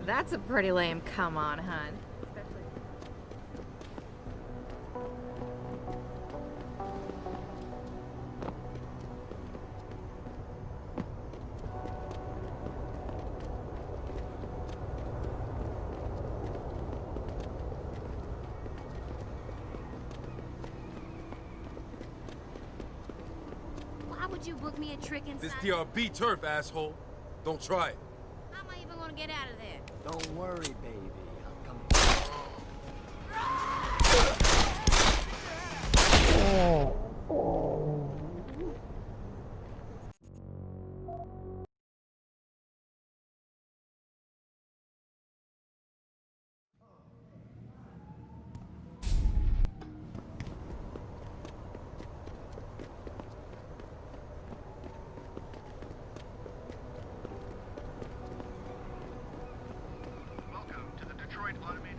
That's a pretty lame come on, hun. Why would you book me a trick inside? This DRB turf, asshole. Don't try it. How am I even gonna get out of there? Don't worry, baby. I'll come. Welcome to the Detroit Automated.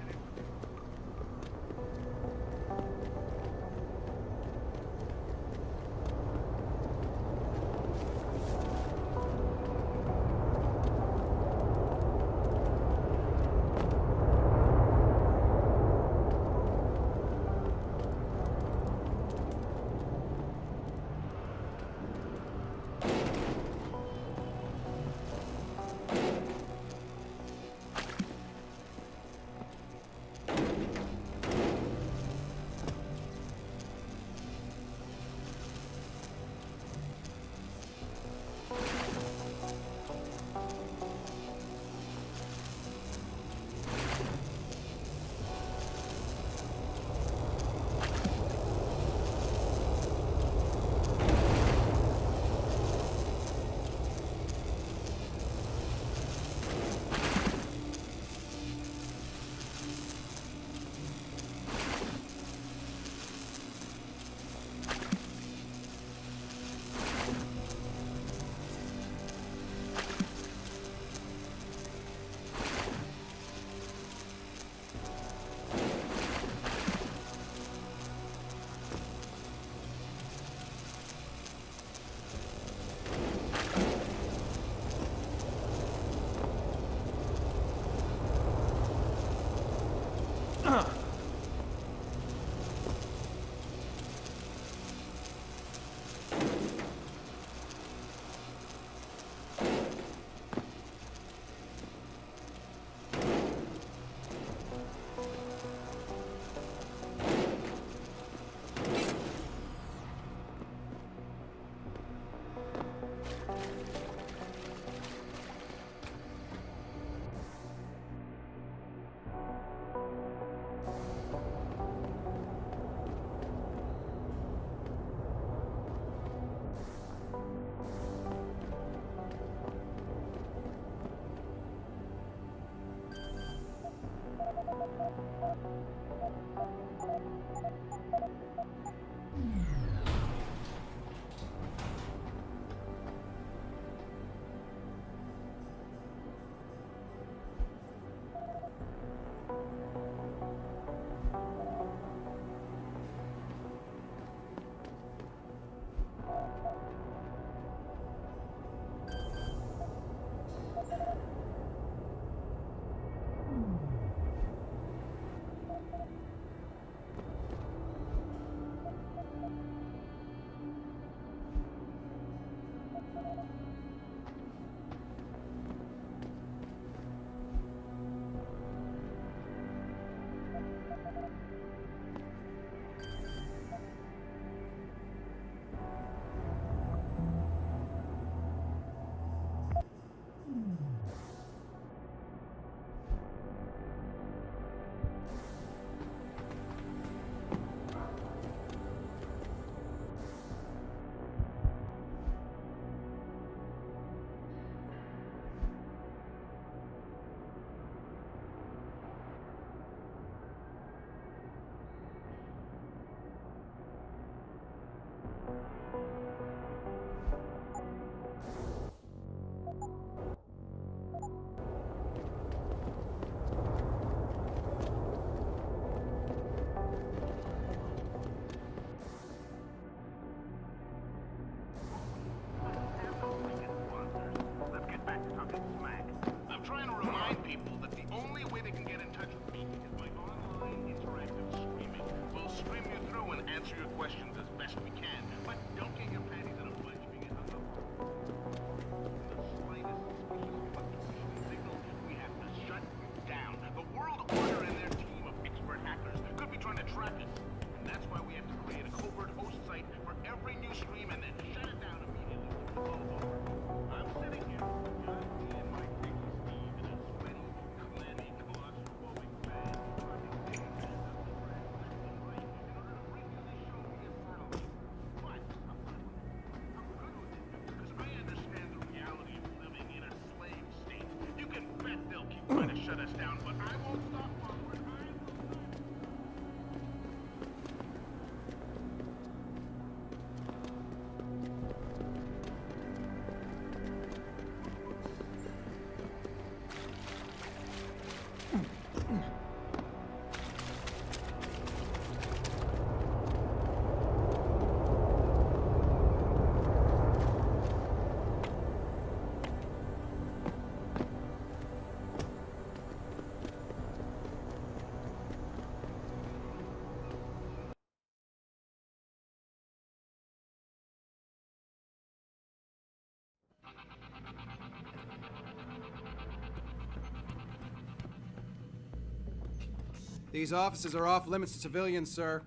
These offices are off limits to civilians, sir.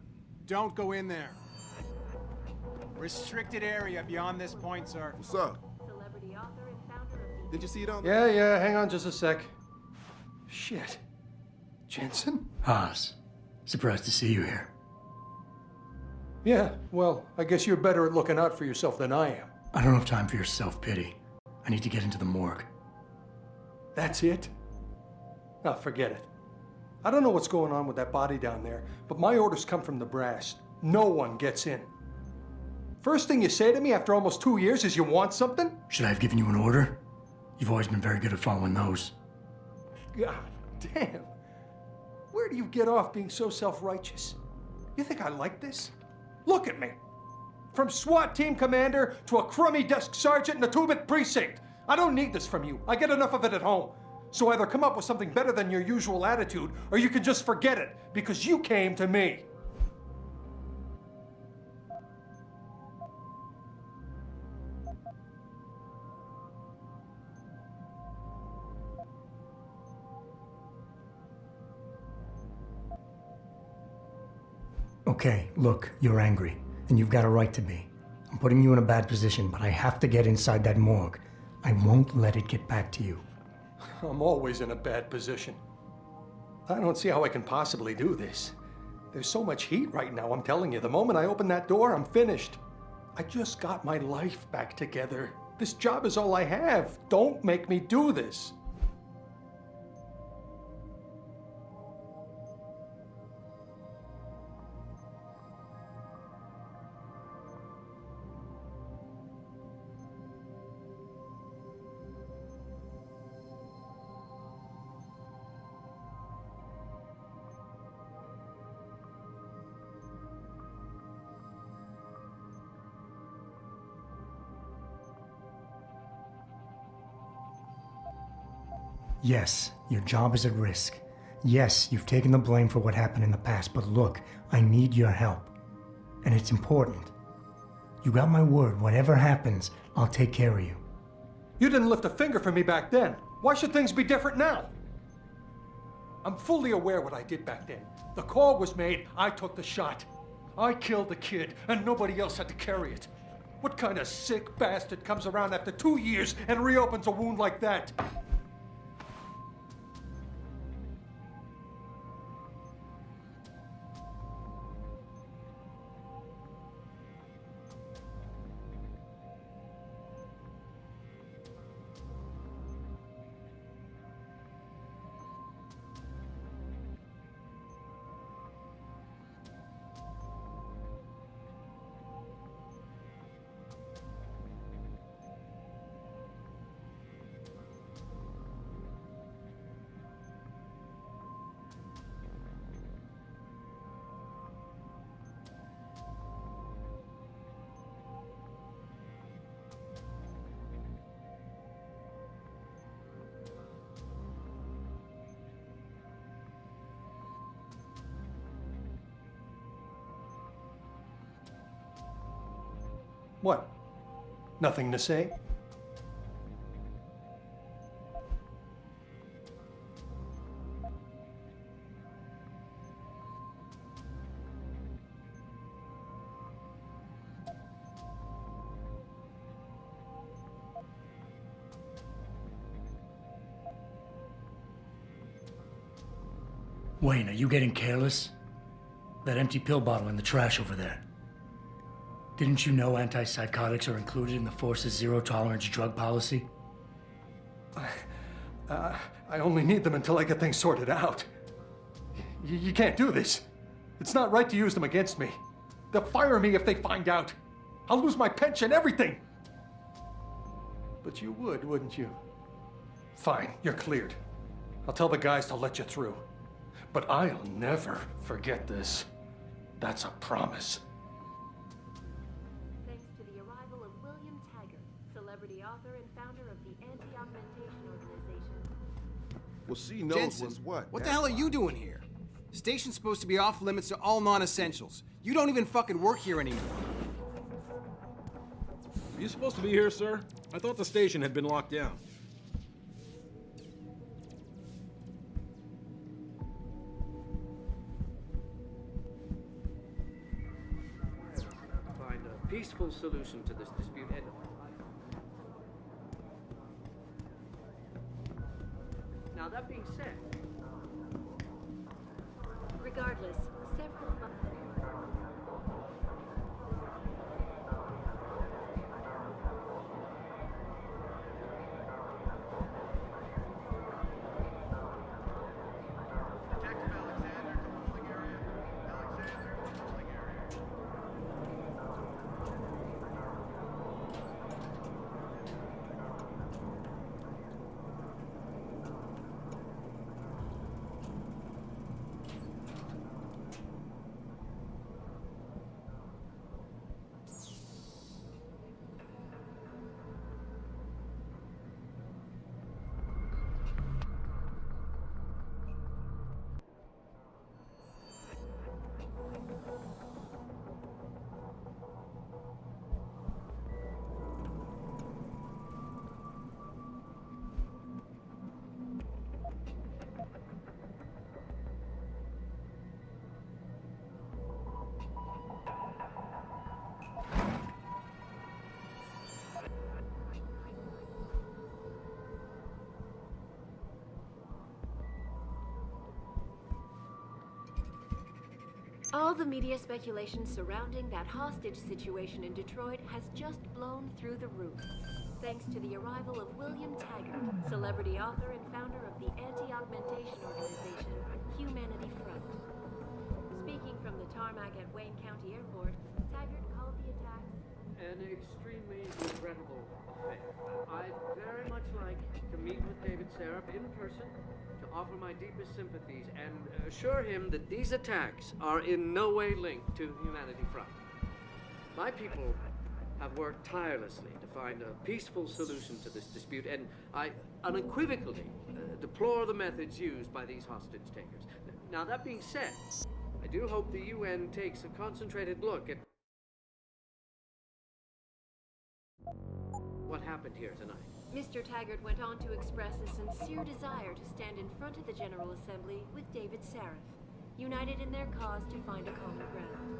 Don't go in there. Restricted area beyond this point, sir. What's up? Did you see it on Yeah, hang on just a sec. Shit. Jensen? Haas. Surprised to see you here. Yeah, well, I guess you're better at looking out for yourself than I am. I don't have time for your self-pity. I need to get into the morgue. That's it? Oh, forget it. I don't know what's going on with that body down there, but my orders come from the brass. No one gets in. First thing you say to me after almost 2 years is you want something? Should I have given you an order? You've always been very good at following those. God damn. Where do you get off being so self-righteous? You think I like this? Look at me. From SWAT team commander to a crummy desk sergeant in the 2-bit precinct. I don't need this from you. I get enough of it at home. So either come up with something better than your usual attitude, or you can just forget it, because you came to me. Okay, look, you're angry, and you've got a right to be. I'm putting you in a bad position, but I have to get inside that morgue. I won't let it get back to you. I'm always in a bad position. I don't see how I can possibly do this. There's so much heat right now, I'm telling you. The moment I open that door, I'm finished. I just got my life back together. This job is all I have. Don't make me do this. Yes, your job is at risk. Yes, you've taken the blame for what happened in the past, but look, I need your help. And it's important. You got my word, whatever happens, I'll take care of you. You didn't lift a finger for me back then. Why should things be different now? I'm fully aware what I did back then. The call was made, I took the shot. I killed the kid, and nobody else had to carry it. What kind of sick bastard comes around after 2 years and reopens a wound like that? What? Nothing to say? Wayne, are you getting careless? That empty pill bottle in the trash over there. Didn't you know antipsychotics are included in the Force's zero-tolerance drug policy? I only need them until I get things sorted out. You can't do this. It's not right to use them against me. They'll fire me if they find out. I'll lose my pension, everything. But you would, wouldn't you? Fine, you're cleared. I'll tell the guys to let you through. But I'll never forget this. That's a promise. Thanks to the arrival of William Taggart, celebrity author and founder of the Anti-Augmentation Organization. Well, she knows Jensen, what. What the hell are you doing here? Station's supposed to be off limits to all non-essentials. You don't even fucking work here anymore. Are you supposed to be here, sir? I thought the station had been locked down. Find a peaceful solution to this dispute, Ed. Now, that being said, Regardless, several All the media speculation surrounding that hostage situation in Detroit has just blown through the roof. Thanks to the arrival of William Taggart, celebrity author and founder of the Anti-Augmentation Organization, Humanity Front. Speaking from the tarmac at Wayne County Airport, Taggart called the attacks an extremely regrettable affair. I'd very much like to meet with David Seraph in person to offer my deepest sympathies and assure him that these attacks are in no way linked to Humanity Front. My people have worked tirelessly to find a peaceful solution to this dispute, and I unequivocally deplore the methods used by these hostage takers. Now, that being said, I do hope the UN takes a concentrated look at what happened here tonight. Mr. Taggart went on to express a sincere desire to stand in front of the General Assembly with David Sarif, united in their cause to find a common ground.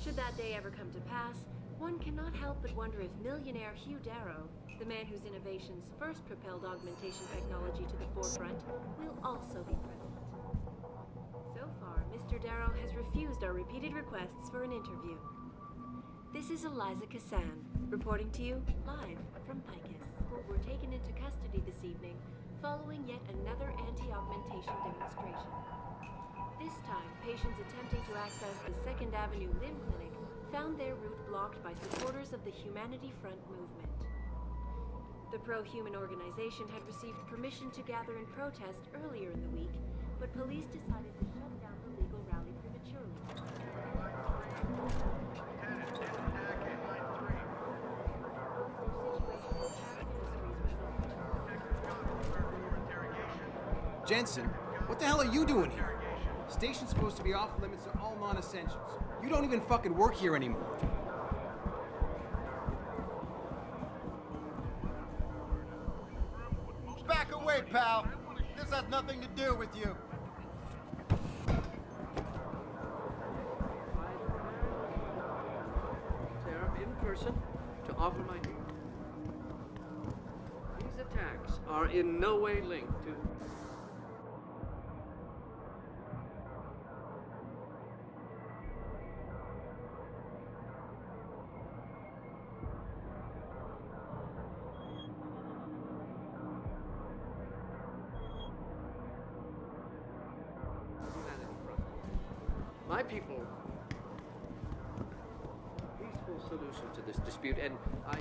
Should that day ever come to pass, one cannot help but wonder if millionaire Hugh Darrow, the man whose innovations first propelled augmentation technology to the forefront, will also be present. So far, Mr. Darrow has refused our repeated requests for an interview. This is Eliza Kassan, reporting to you live from Picus, who were taken into custody this evening following yet another anti-augmentation demonstration. This time, patients attempting to access the 2nd Avenue Limb Clinic found their route blocked by supporters of the Humanity Front movement. The pro-human organization had received permission to gather in protest earlier in the week, but police decided to shut down the legal rally prematurely. Jensen, what the hell are you doing here? Station's supposed to be off limits to all non-essentials. You don't even fucking work here anymore. Back away, pal. This has nothing to do with you. There, in person, to offer my view. These attacks are in no way linked to... My people, a peaceful solution to this dispute, and I...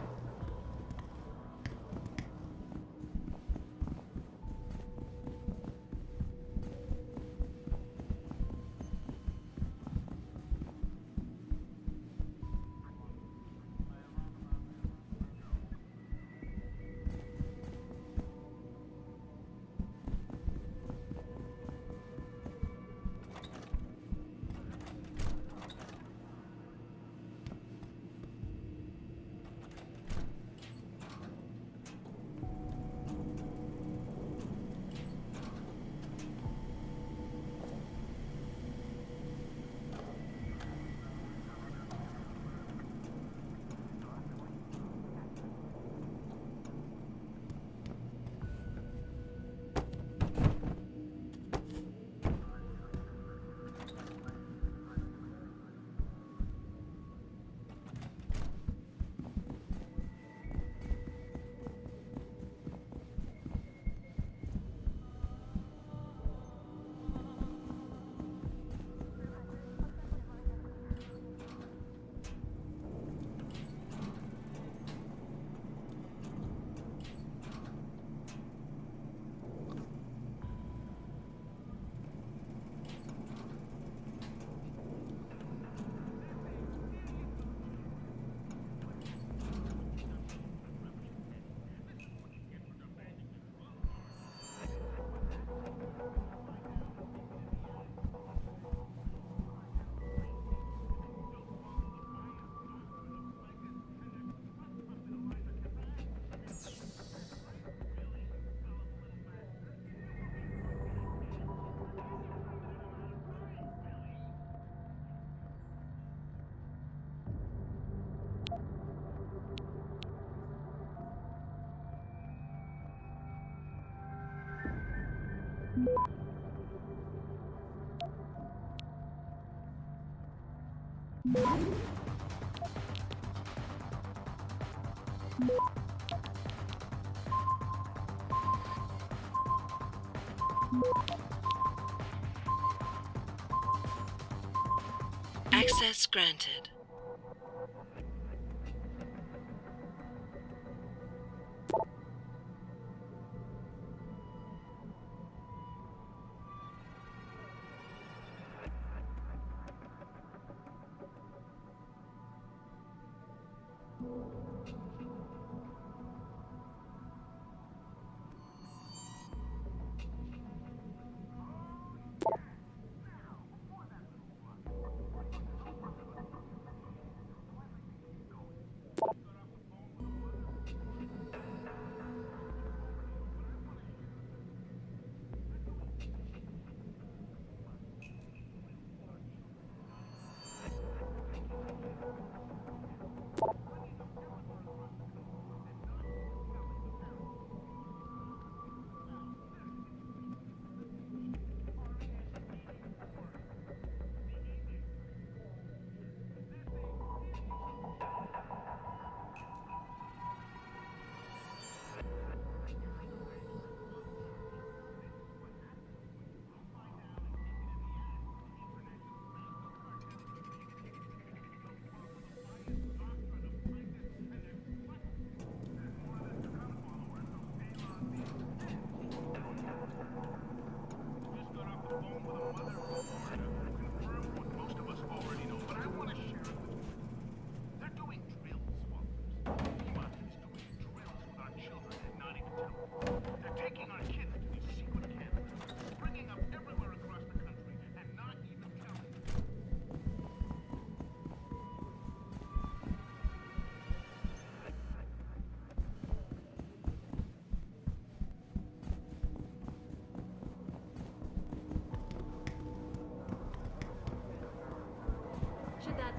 Access granted.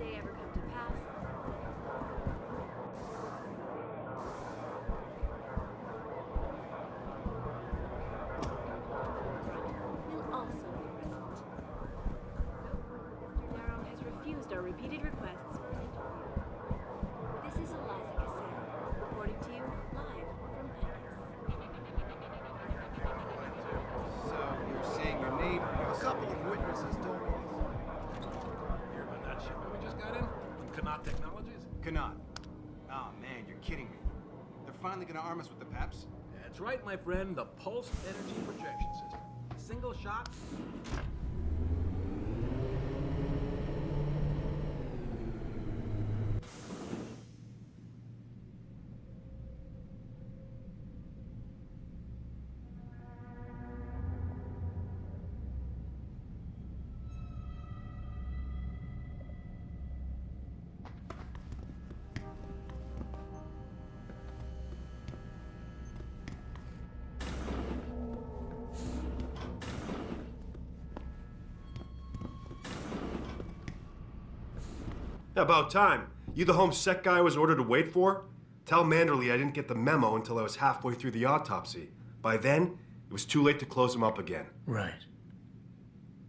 day ever come to pass, will also be present. Mr. Darrow has refused our repeated requests for an interview. This is Eliza Cassell, reporting to you live from Paris. So, you're saying your name? A couple of witnesses told me this. Hear about that shipment we just got in? From Kanat Technologies? Kanat. Oh man, you're kidding me. They're finally gonna arm us with the PEPs? That's right, my friend. The Pulse Energy Projection System. Single shot. About time. You the home sec guy I was ordered to wait for? Tell Manderley I didn't get the memo until I was halfway through the autopsy. By then, it was too late to close him up again. Right.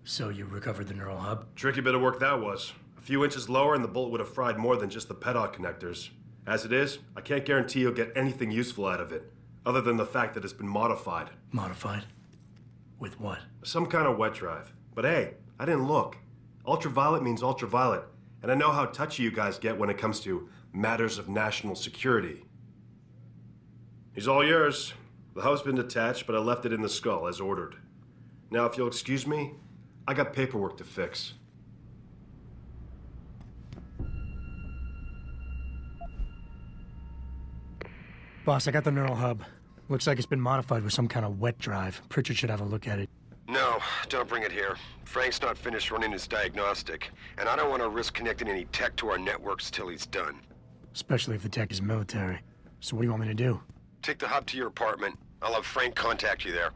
So you recovered the neural hub? Tricky bit of work that was. A few inches lower and the bullet would have fried more than just the pedal connectors. As it is, I can't guarantee you'll get anything useful out of it, other than the fact that it's been modified. Modified? With what? Some kind of wet drive. But hey, I didn't look. Ultraviolet means ultraviolet. And I know how touchy you guys get when it comes to matters of national security. He's all yours. The hub's been detached, but I left it in the skull as ordered. Now, if you'll excuse me, I got paperwork to fix. Boss, I got the neural hub. Looks like it's been modified with some kind of wet drive. Pritchard should have a look at it. No, don't bring it here. Frank's not finished running his diagnostic, and I don't want to risk connecting any tech to our networks till he's done. Especially if the tech is military. So what do you want me to do? Take the hub to your apartment. I'll have Frank contact you there.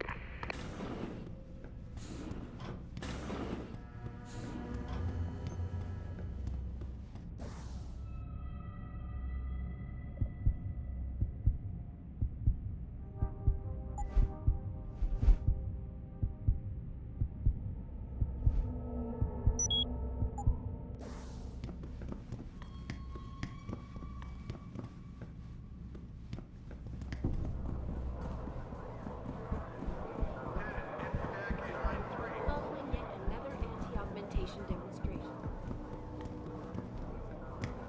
Following yet another anti-augmentation demonstration.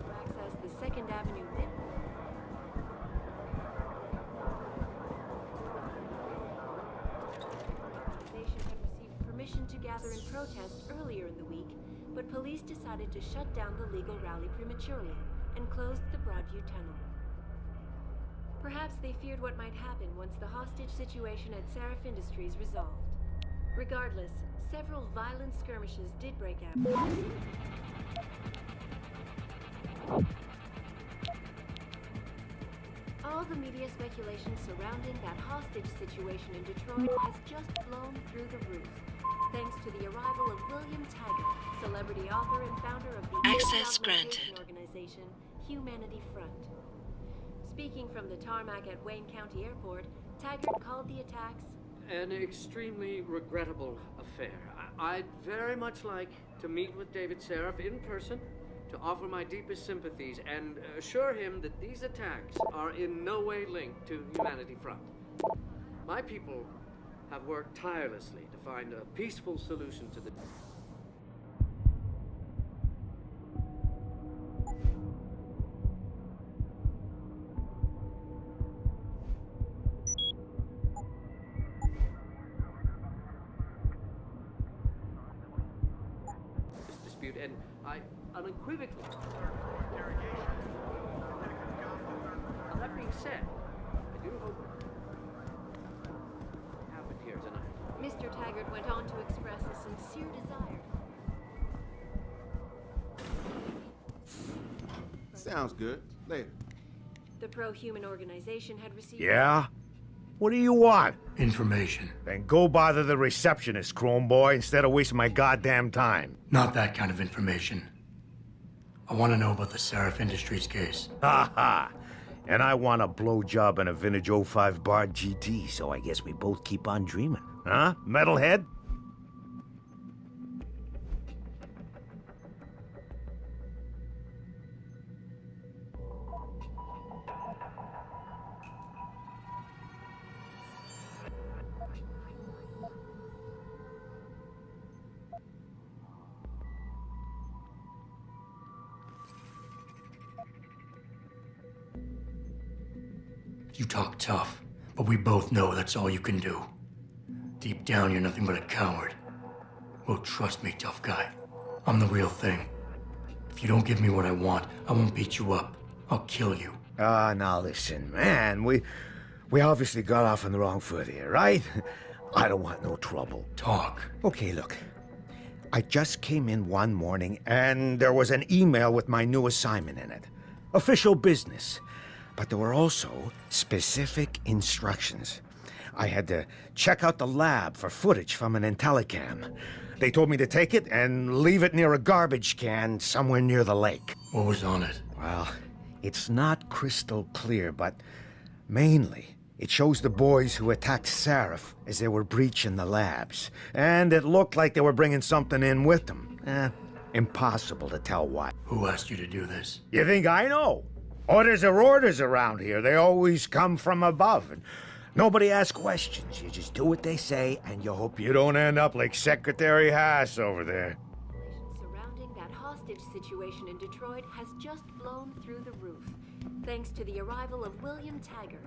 To access the 2nd Avenue organization had received permission to gather in protest earlier in the week, but police decided to shut down the legal rally prematurely and closed the Broadview Tunnel. Perhaps they feared what might happen once the hostage situation at Seraph Industries resolved. Regardless, several violent skirmishes did break out. All the media speculation surrounding that hostage situation in Detroit has just blown through the roof, thanks to the arrival of William Taggart, celebrity author and founder of the Access anti-augmentation granted. organization Humanity Front. Speaking from the tarmac at Wayne County Airport, Taggart called the attacks an extremely regrettable affair. I'd very much like to meet with David Seraph in person to offer my deepest sympathies and assure him that these attacks are in no way linked to Humanity Front. My people have worked tirelessly to find a peaceful solution to the... this dispute, and I unequivocally... Now, that being said, I do hope it happened here tonight. Mr. Taggart went on to express a sincere desire. Sounds good. Later. The pro-human organization had received... Yeah? What do you want? Information. Then go bother the receptionist, Chrome Boy, instead of wasting my goddamn time. Not that kind of information. I want to know about the Seraph Industries case. Ha ha! And I want a blowjob in a vintage '05 Bard GT, so I guess we both keep on dreaming. Huh, metalhead? You talk tough, but we both know that's all you can do. Deep down, you're nothing but a coward. Well, trust me, tough guy. I'm the real thing. If you don't give me what I want, I won't beat you up. I'll kill you. Now listen, man, we obviously got off on the wrong foot here, right? I don't want no trouble. Talk. Okay, look. I just came in one morning and there was an email with my new assignment in it. Official business. But there were also specific instructions. I had to check out the lab for footage from an IntelliCam. They told me to take it and leave it near a garbage can somewhere near the lake. What was on it? Well, it's not crystal clear, but mainly it shows the boys who attacked Seraph as they were breaching the labs. And it looked like they were bringing something in with them. Impossible to tell what. Who asked you to do this? You think I know? Orders are orders around here. They always come from above. And nobody asks questions. You just do what they say, and you hope you don't end up like Secretary Haas over there. Surrounding that hostage situation in Detroit has just blown through the roof, thanks to the arrival of William Taggart.